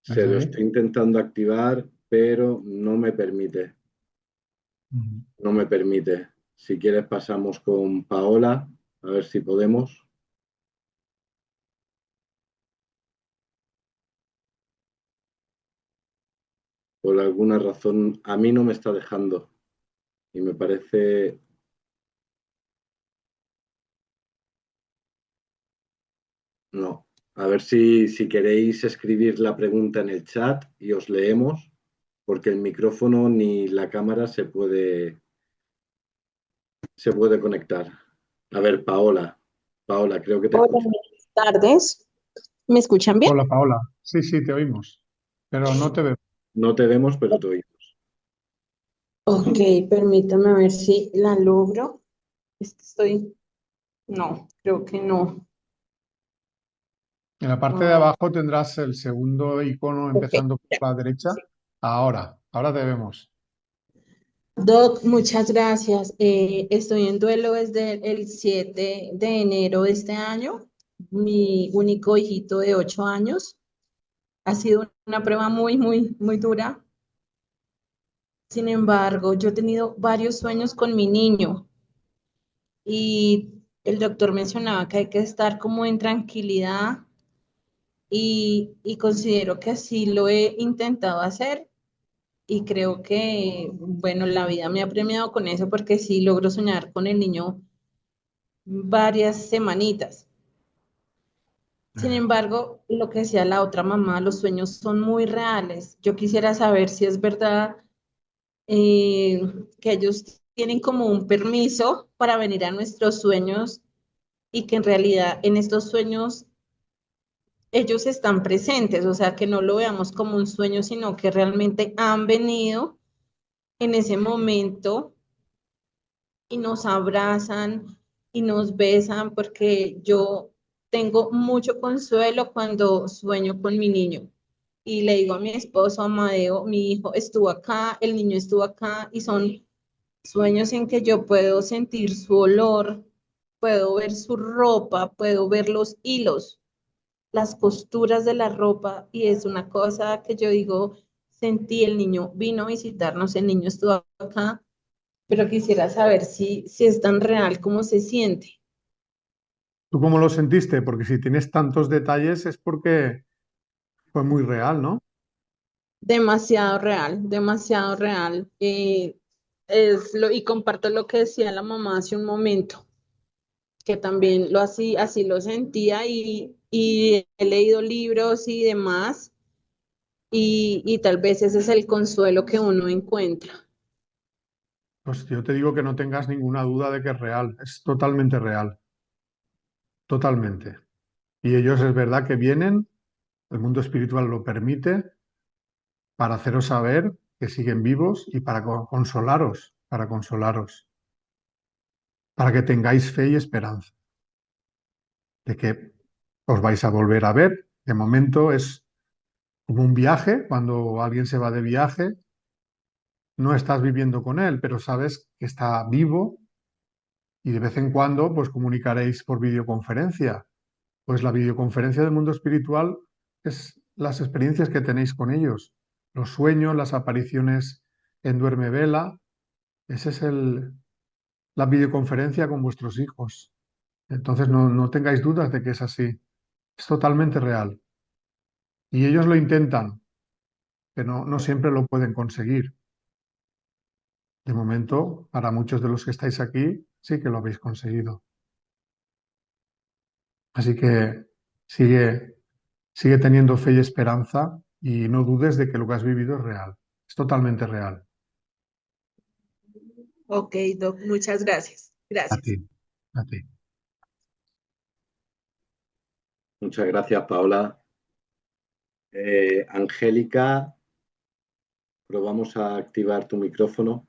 se desde lo ahí? estoy intentando activar, pero no me permite. Ujú. No me permite. Si quieres pasamos con Paola, a ver si podemos. Por alguna razón, a mí no me está dejando. Y me parece... No. A ver si queréis escribir la pregunta en el chat y os leemos, porque el micrófono ni la cámara se puede conectar. A ver, Paola. Paola, creo que te Hola, escucho. buenas tardes. ¿Me escuchan bien? Hola, Paola. Sí, sí, te oímos, pero no te veo. No te vemos, pero te oímos. Ok, permítame ver si la logro. Es que estoy... No, creo que no. En la parte de Ah, abajo tendrás el segundo icono ok, empezando por ya. la derecha. Ahora te vemos. Doc, muchas gracias. Estoy en duelo desde el 7 de enero de este año. Mi único hijito de 8 años. Ha sido una prueba muy dura. Sin embargo, yo he tenido varios sueños con mi niño. Y el doctor mencionaba que hay que estar como en tranquilidad y considero que así lo he intentado hacer y creo que, bueno, la vida me ha premiado con eso porque sí logro soñar con el niño varias semanitas. Sin embargo, lo que decía la otra mamá, los sueños son muy reales. Yo quisiera saber si es verdad eh, que ellos tienen como un permiso para venir a nuestros sueños y que en realidad en estos sueños ellos están presentes, o sea, que no lo veamos como un sueño, sino que realmente han venido en ese momento y nos abrazan y nos besan, porque yo tengo mucho consuelo cuando sueño con mi niño. Y le digo a mi esposo, Amadeo, mi hijo estuvo acá, el niño estuvo acá, y son sueños en que yo puedo sentir su olor, puedo ver su ropa, puedo ver los hilos, las costuras de la ropa, y es una cosa que yo digo, sentí, el niño vino a visitarnos, el niño estuvo acá, pero quisiera saber si es tan real como se siente. ¿Tú cómo lo sentiste? Porque si tienes tantos detalles es porque fue muy real, ¿no? Demasiado real, demasiado real. Y comparto lo que decía la mamá hace un momento, que también así lo sentía y he leído libros y demás, y tal vez ese es el consuelo que uno encuentra. Pues yo te digo que no tengas ninguna duda de que es real, es totalmente real, totalmente. Y ellos es verdad que vienen, el mundo espiritual lo permite, para haceros saber que siguen vivos y para consolaros, para que tengáis fe y esperanza de que os vais a volver a ver. De momento es como un viaje, cuando alguien se va de viaje, no estás viviendo con él, pero sabes que está vivo y de vez en cuando pues comunicaréis por videoconferencia. Pues la videoconferencia del mundo espiritual es las experiencias que tenéis con ellos, los sueños, las apariciones en duerme vela. Ese es la videoconferencia con vuestros hijos. Entonces no tengáis dudas de que es así. Es totalmente real. Y ellos lo intentan, pero no siempre lo pueden conseguir. De momento, para muchos de los que estáis aquí, sí que lo habéis conseguido. Así que sigue, sigue teniendo fe y esperanza y no dudes de que lo que has vivido es real. Es totalmente real. Ok, Doc, muchas gracias. A ti, Gracias. a ti. Muchas gracias, Paola. Angélica, probamos a activar tu micrófono.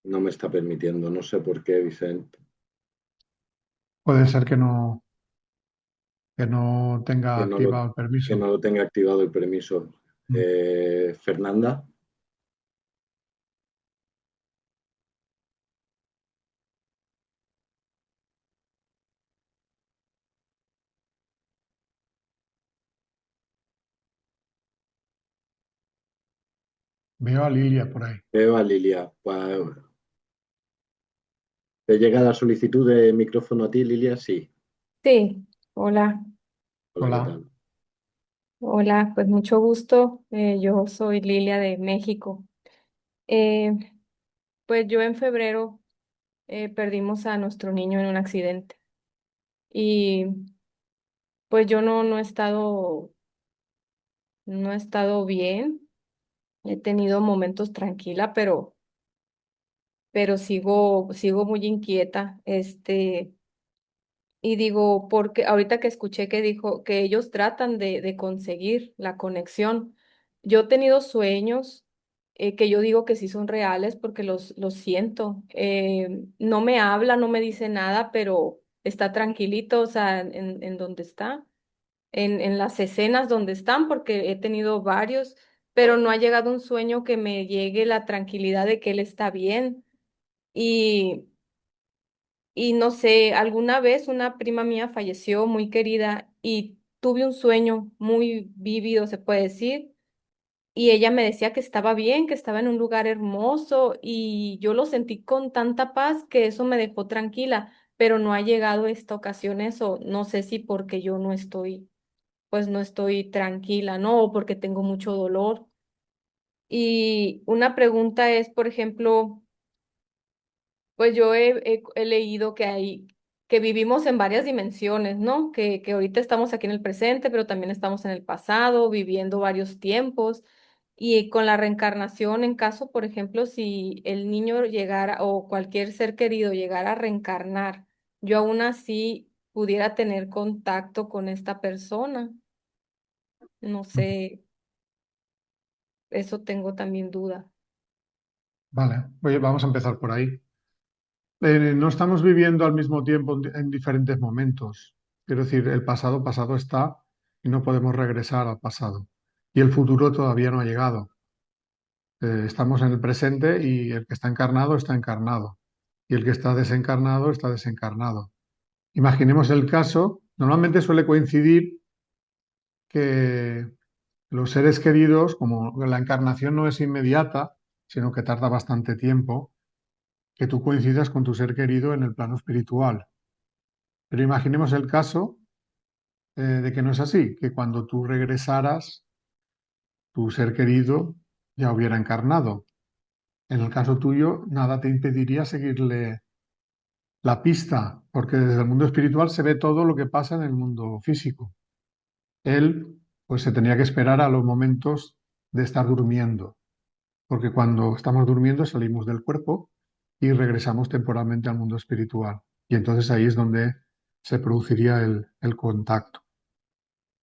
no me está permitiendo. No sé por qué, Vicente, Puede ser que no tenga que no lo, activado el que permiso. no lo tenga activado el permiso. Mm. Fernanda, Veo a Lilia por ahí. veo a Lilia. ¿Te llega la solicitud de micrófono a ti, Lilia? Sí. Sí, hola, Hola, ¿qué Hola. tal? hola, pues mucho gusto. Yo soy Lilia de México. Eh, pues yo en febrero perdimos a nuestro niño en un accidente y pues yo no he estado bien. He tenido momentos tranquila, pero sigo muy inquieta. Y digo, porque ahorita que escuché que dijo que ellos tratan de conseguir la conexión, yo he tenido sueños que yo digo que sí son reales porque los siento. No me habla, no me dice nada, pero está tranquilito, o sea, en donde está, en las escenas donde están, porque he tenido varios, pero no ha llegado un sueño que me llegue la tranquilidad de que él está bien. Y y no sé, alguna vez una prima mía falleció muy querida y tuve un sueño muy vívido, se puede decir, y ella me decía que estaba bien, que estaba en un lugar hermoso y yo lo sentí con tanta paz que eso me dejó tranquila, pero no ha llegado esta ocasión eso, no sé si porque yo no estoy, pues no estoy tranquila, ¿no? O porque tengo mucho dolor. Y una pregunta es, por ejemplo, pues yo he leído que vivimos en varias dimensiones, ¿no? Que ahorita estamos aquí en el presente, pero también estamos en el pasado, viviendo varios tiempos. Y con la reencarnación, en caso, por ejemplo, si el niño llegara o cualquier ser querido llegara a reencarnar, yo aún así pudiera tener contacto con esta persona. No sé, eso tengo también duda. Vale, oye, vamos a empezar por ahí. No estamos viviendo al mismo tiempo en diferentes momentos. Quiero decir, el pasado pasado está y no podemos regresar al pasado. Y el futuro todavía no ha llegado. Estamos en el presente y el que está encarnado está encarnado. Y el que está desencarnado está desencarnado. Imaginemos el caso, normalmente suele coincidir que los seres queridos, como la encarnación no es inmediata, sino que tarda bastante tiempo, que tú coincidas con tu ser querido en el plano espiritual. Pero imaginemos el caso de que no es así, que cuando tú regresaras, tu ser querido ya hubiera encarnado. En el caso tuyo, nada te impediría seguirle la pista, porque desde el mundo espiritual se ve todo lo que pasa en el mundo físico. Él, pues se tenía que esperar a los momentos de estar durmiendo, porque cuando estamos durmiendo salimos del cuerpo y regresamos temporalmente al mundo espiritual. Y entonces ahí es donde se produciría el contacto.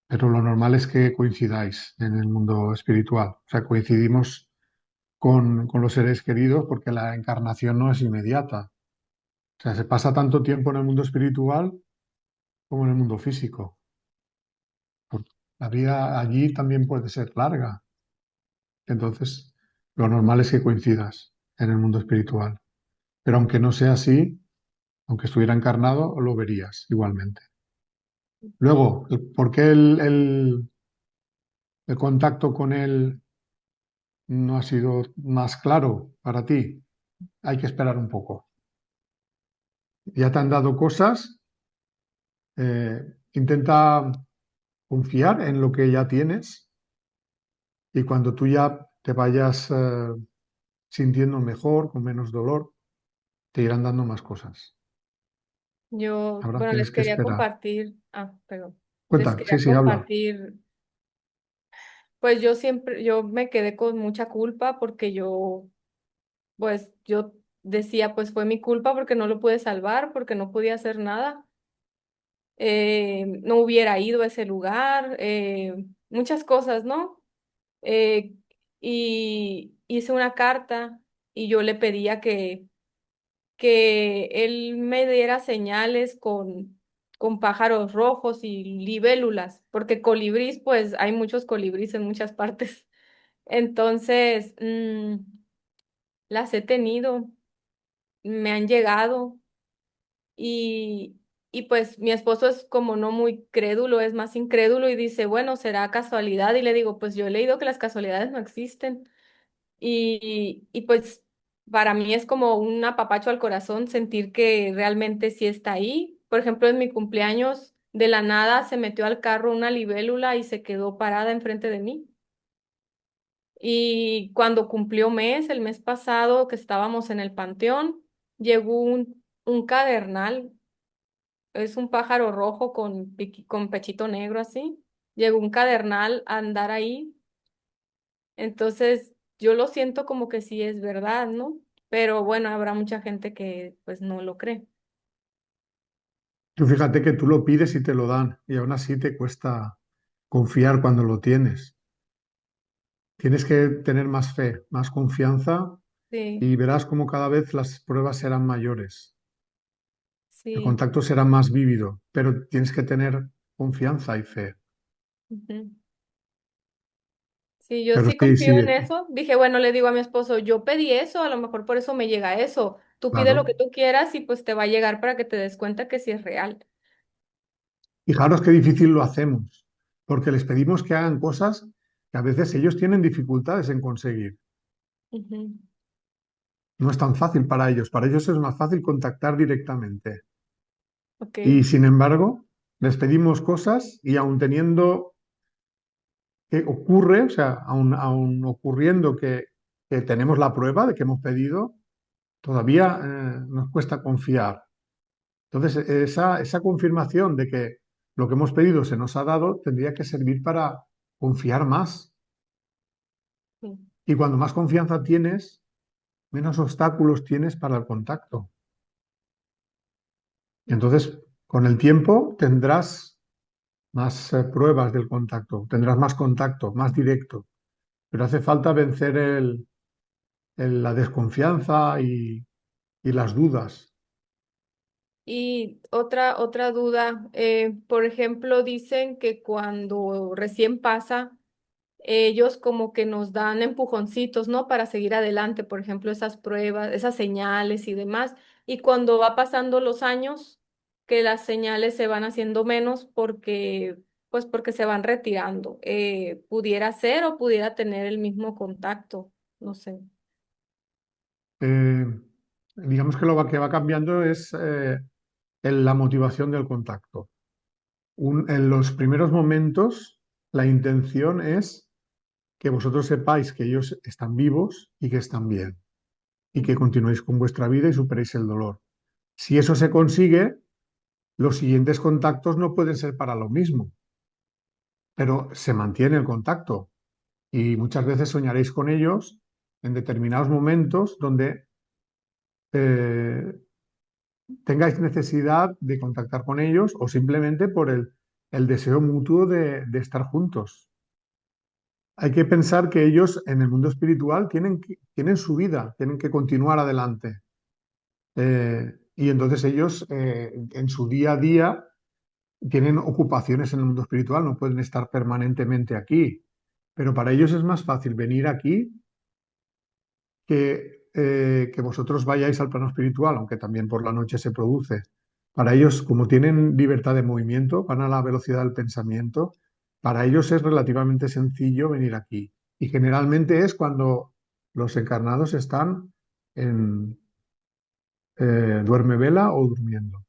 Pero lo normal es que coincidáis en el mundo espiritual. O sea, coincidimos con los seres queridos porque la encarnación no es inmediata. O sea, se pasa tanto tiempo en el mundo espiritual como en el mundo físico. La vida allí también puede ser larga. Entonces, lo normal es que coincidas en el mundo espiritual. Pero aunque no sea así, aunque estuviera encarnado, lo verías igualmente. Luego, ¿por qué el contacto con él no ha sido más claro para ti? Hay que esperar un poco. Ya te han dado cosas, intenta confiar en lo que ya tienes y cuando tú ya te vayas sintiendo mejor, con menos dolor, te irán dando más cosas. Ahora Bueno, les tienes que quería esperar. compartir, perdón, les Cuenta, sí, quería sí, habla. compartir. Pues yo me quedé con mucha culpa porque yo decía, pues fue mi culpa porque no lo pude salvar, porque no podía hacer nada. No hubiera ido a ese lugar, muchas cosas, ¿no? Eh, y hice una carta y yo le pedía que él me diera señales con pájaros rojos y libélulas, porque colibrís, pues hay muchos colibrís en muchas partes. Entonces, las he tenido, me han llegado y, y pues mi esposo es como no muy crédulo, es más incrédulo y dice, bueno, será casualidad. Y le digo, pues yo he leído que las casualidades no existen. Y pues para mí es como un apapacho al corazón sentir que realmente sí está ahí. Por ejemplo, en mi cumpleaños, de la nada se metió al carro una libélula y se quedó parada enfrente de mí. Y cuando cumplió mes, el mes pasado que estábamos en el panteón, llegó un cadernal, es un pájaro rojo con pechito negro así. Llegó un cadernal a andar ahí. Entonces, yo lo siento como que sí es verdad, ¿no? Pero bueno, habrá mucha gente que pues no lo cree. Tú fíjate que tú lo pides y te lo dan, y aún así te cuesta confiar cuando lo tienes. Tienes que tener más fe, más confianza, Sí, y verás cómo cada vez las pruebas serán mayores. El sí. contacto será más vívido, pero tienes que tener confianza y fe. Ujú. Sí, yo Pero sí sí, confío sí, en eso. Dije, bueno, le digo a mi esposo, yo pedí eso, a lo mejor por eso me llega eso. Tú pide lo que claro. tú quieras y pues te va a llegar para que te des cuenta que sí es real. Fijaros qué difícil lo hacemos, porque les pedimos que hagan cosas que a veces ellos tienen dificultades en conseguir. Ujú. No es tan fácil para ellos es más fácil contactar directamente. Ok. Y sin embargo, les pedimos cosas y aun teniendo que ocurre, o sea, aun ocurriendo que tenemos la prueba de que hemos pedido, todavía nos cuesta confiar. Entonces, esa confirmación de que lo que hemos pedido se nos ha dado tendría que servir para confiar más. Sí. Y cuando más confianza tienes, menos obstáculos tienes para el contacto. Y entonces, con el tiempo tendrás más pruebas del contacto, tendrás más contacto, más directo. Pero hace falta vencer la desconfianza y las dudas. Y otra duda, por ejemplo, dicen que cuando recién pasa, ellos como que nos dan empujoncitos, ¿no? Para seguir adelante, por ejemplo, esas pruebas, esas señales y demás. Y cuando va pasando los años, que las señales se van haciendo menos pues porque se van retirando. Pudiera ser o pudiera tener el mismo contacto, no sé. Eh, digamos que que va cambiando es la motivación del contacto. En los primeros momentos, la intención es que vosotros sepáis que ellos están vivos y que están bien, y que continuéis con vuestra vida y superéis el dolor. Si eso se consigue, los siguientes contactos no pueden ser para lo mismo, pero se mantiene el contacto y muchas veces soñaréis con ellos en determinados momentos donde eh, tengáis necesidad de contactar con ellos o simplemente por el deseo mutuo de estar juntos. Hay que pensar que ellos en el mundo espiritual tienen su vida, tienen que continuar adelante. Y entonces ellos en su día a día tienen ocupaciones en el mundo espiritual, no pueden estar permanentemente aquí. Pero para ellos es más fácil venir aquí que vosotros vayáis al plano espiritual, aunque también por la noche se produce. Para ellos, como tienen libertad de movimiento, van a la velocidad del pensamiento, para ellos es relativamente sencillo venir aquí. Y generalmente es cuando los encarnados están en duerme vela o durmiendo.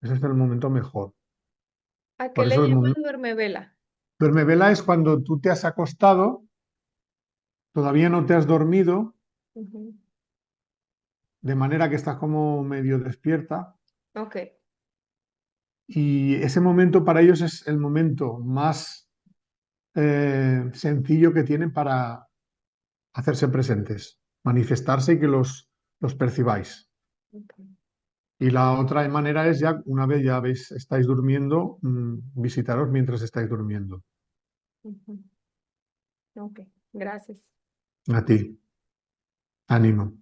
Ese es el momento mejor. ¿A qué Por le eso llaman duermevela? duerme vela es cuando tú te has acostado, todavía no te has dormido, Ujú. de manera que estás como medio despierta. Ok. Y ese momento para ellos es el momento más sencillo que tienen para hacerse presentes, manifestarse y que los percibáis. Ok. Y la otra manera es ya, una vez ya veis, estáis durmiendo, visitaros mientras estáis durmiendo. Ujú. Ok, gracias. A ti. Ánimo.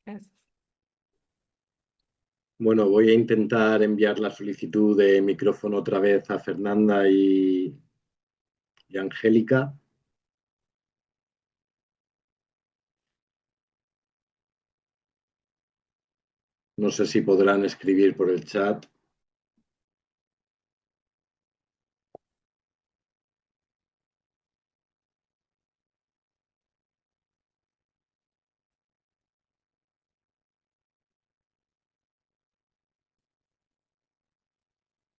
Gracias. Bueno, voy a intentar enviar la solicitud de micrófono otra vez a Fernanda y Angélica. No sé si podrán escribir por el chat.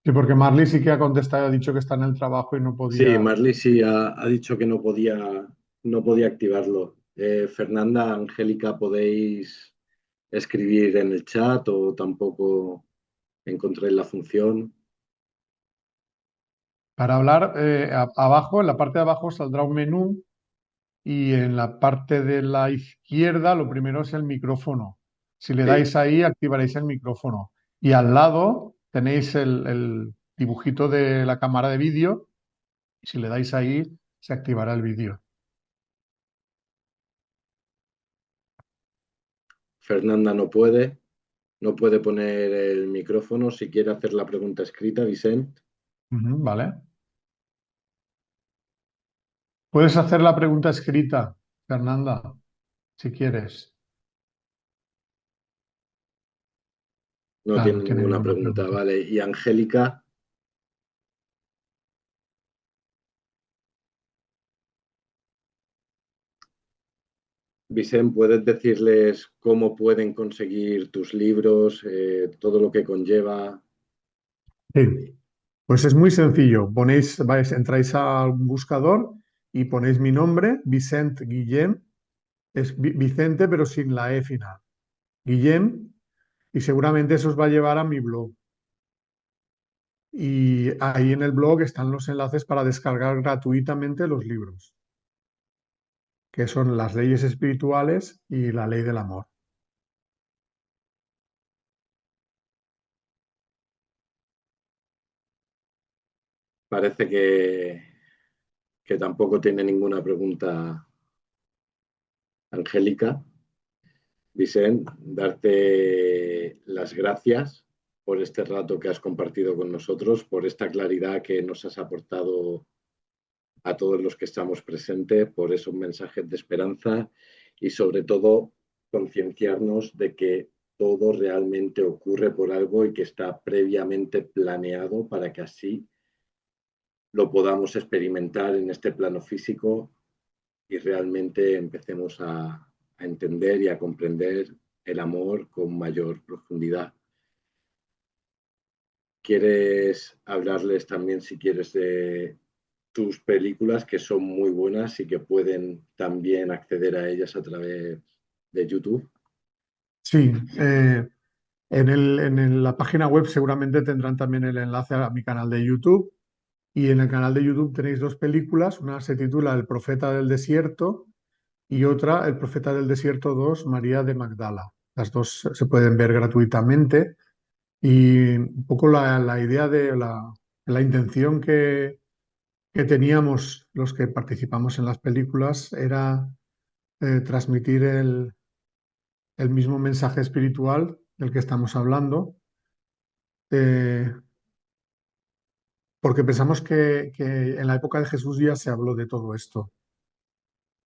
Sí, porque Marley sí que ha contestado, ha dicho que está en el trabajo y no Sí, podía. Marley sí ha dicho que no podía activarlo. Fernanda, Angélica, ¿podéis escribir en el chat o tampoco encontréis la función? Para hablar, abajo, en la parte de abajo saldrá un menú y en la parte de la izquierda lo primero es el micrófono. Si le Sí, dais ahí, activaréis el micrófono. Y al lado tenéis el dibujito de la cámara de vídeo. Si le dais ahí, se activará el vídeo. Fernanda no puede poner el micrófono. Si quiere hacer la pregunta escrita, Vicente. Ujú, vale. Puedes hacer la pregunta escrita, Fernanda, si quieres. No Claro, tiene no tiene ninguna ninguna pregunta, pregunta. vale. Y Angélica, Vicente, ¿puedes decirles cómo pueden conseguir tus libros, todo lo que conlleva? Sí, pues es muy sencillo. Entráis al buscador y ponéis mi nombre, Vicente Guillem. Es Vicente, pero sin la E final. Guillem, y seguramente eso os va a llevar a mi blog. Y ahí en el blog están los enlaces para descargar gratuitamente los libros, que son Las leyes espirituales y La ley del amor. Parece que tampoco tiene ninguna pregunta, Angélica. Vicente, darte las gracias por este rato que has compartido con nosotros, por esta claridad que nos has aportado a todos los que estamos presentes, por esos mensajes de esperanza y sobre todo concienciarnos de que todo realmente ocurre por algo y que está previamente planeado para que así lo podamos experimentar en este plano físico y realmente empecemos a entender y a comprender el amor con mayor profundidad. ¿Quieres hablarles también, si quieres, de tus películas, que son muy buenas y que pueden también acceder a ellas a través de YouTube? Sí, la página web seguramente tendrán también el enlace a mi canal de YouTube. Y en el canal de YouTube tenéis dos películas. Una se titula El Profeta del Desierto y otra El Profeta del Desierto 2, María de Magdala. Las dos se pueden ver gratuitamente. Y un poco la idea de la intención que teníamos los que participamos en las películas era transmitir el mismo mensaje espiritual del que estamos hablando, eh, porque pensamos que en la época de Jesús ya se habló de todo esto.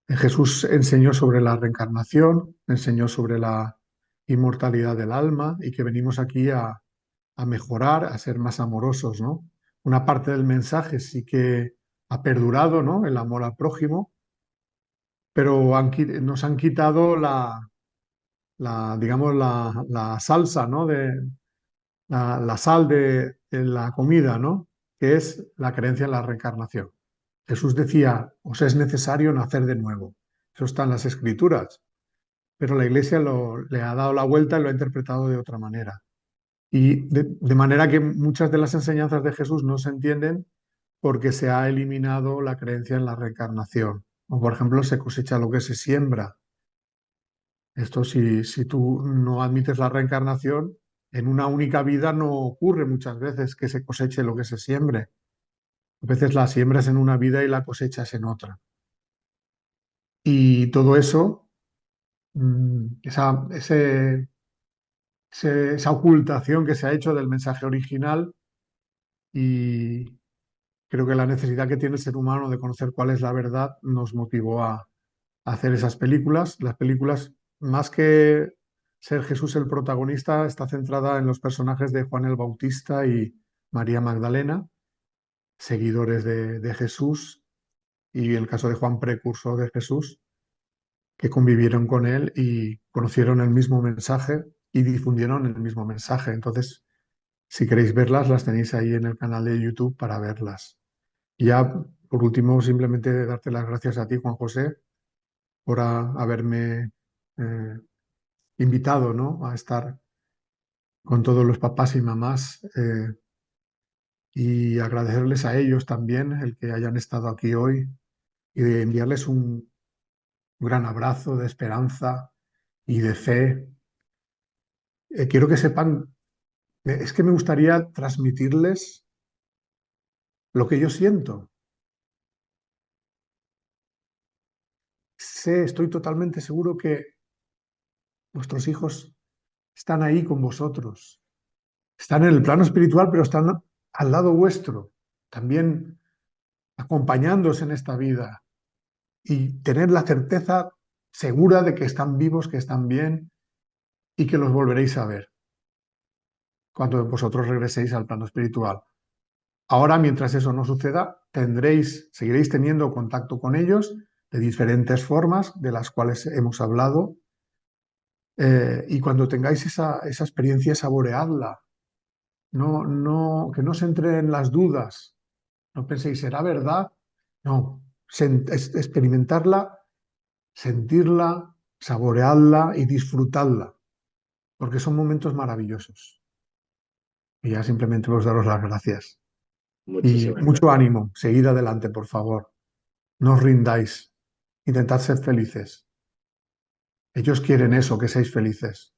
Jesús enseñó sobre la reencarnación, enseñó sobre la inmortalidad del alma y que venimos aquí a mejorar, a ser más amorosos, ¿no? Una parte del mensaje sí que ha perdurado, ¿no? El amor al prójimo, pero nos han quitado digamos, la salsa, ¿no? La sal de la comida, ¿no? Que es la creencia en la reencarnación. Jesús decía, os es necesario nacer de nuevo. Eso está en las Escrituras, pero la Iglesia le ha dado la vuelta y lo ha interpretado de otra manera. Y de manera que muchas de las enseñanzas de Jesús no se entienden porque se ha eliminado la creencia en la reencarnación. O, por ejemplo, se cosecha lo que se siembra. Esto, si tú no admites la reencarnación, en una única vida no ocurre muchas veces que se coseche lo que se siembre. A veces la siembras en una vida y la cosechas en otra. Y todo eso esa ocultación que se ha hecho del mensaje original, y creo que la necesidad que tiene el ser humano de conocer cuál es la verdad nos motivó a hacer esas películas. Las películas, más que ser Jesús el protagonista, está centrada en los personajes de Juan el Bautista y María Magdalena, seguidores de Jesús, y el caso de Juan, precursor de Jesús, que convivieron con él y conocieron el mismo mensaje y difundieron el mismo mensaje. Entonces, si queréis verlas, las tenéis ahí en el canal de YouTube para verlas. Y ya, por último, simplemente darte las gracias a ti, Juan José, por haberme invitado, ¿no?, a estar con todos los papás y mamás, y agradecerles a ellos también el que hayan estado aquí hoy, y de enviarles un gran abrazo de esperanza y de fe. Quiero que sepan, es que me gustaría transmitirles lo que yo siento. Estoy totalmente seguro que vuestros hijos están ahí con vosotros. Están en el plano espiritual, pero están al lado vuestro, también acompañándoos en esta vida, y tener la certeza segura de que están vivos, que están bien y que los volveréis a ver cuando vosotros regreséis al plano espiritual. Ahora, mientras eso no suceda, seguiréis teniendo contacto con ellos de diferentes formas, de las cuales hemos hablado, y cuando tengáis esa experiencia, saboreadla. Que no se entre en las dudas. No penséis, ¿será verdad? No, experimentarla, sentirla, saborearla y disfrutarla, porque son momentos maravillosos. Y ya simplemente os daros las gracias. Y Muchísimas mucho gracias. ánimo, seguid adelante, por favor. No os rindáis, intentad ser felices. Ellos quieren eso, que seáis felices.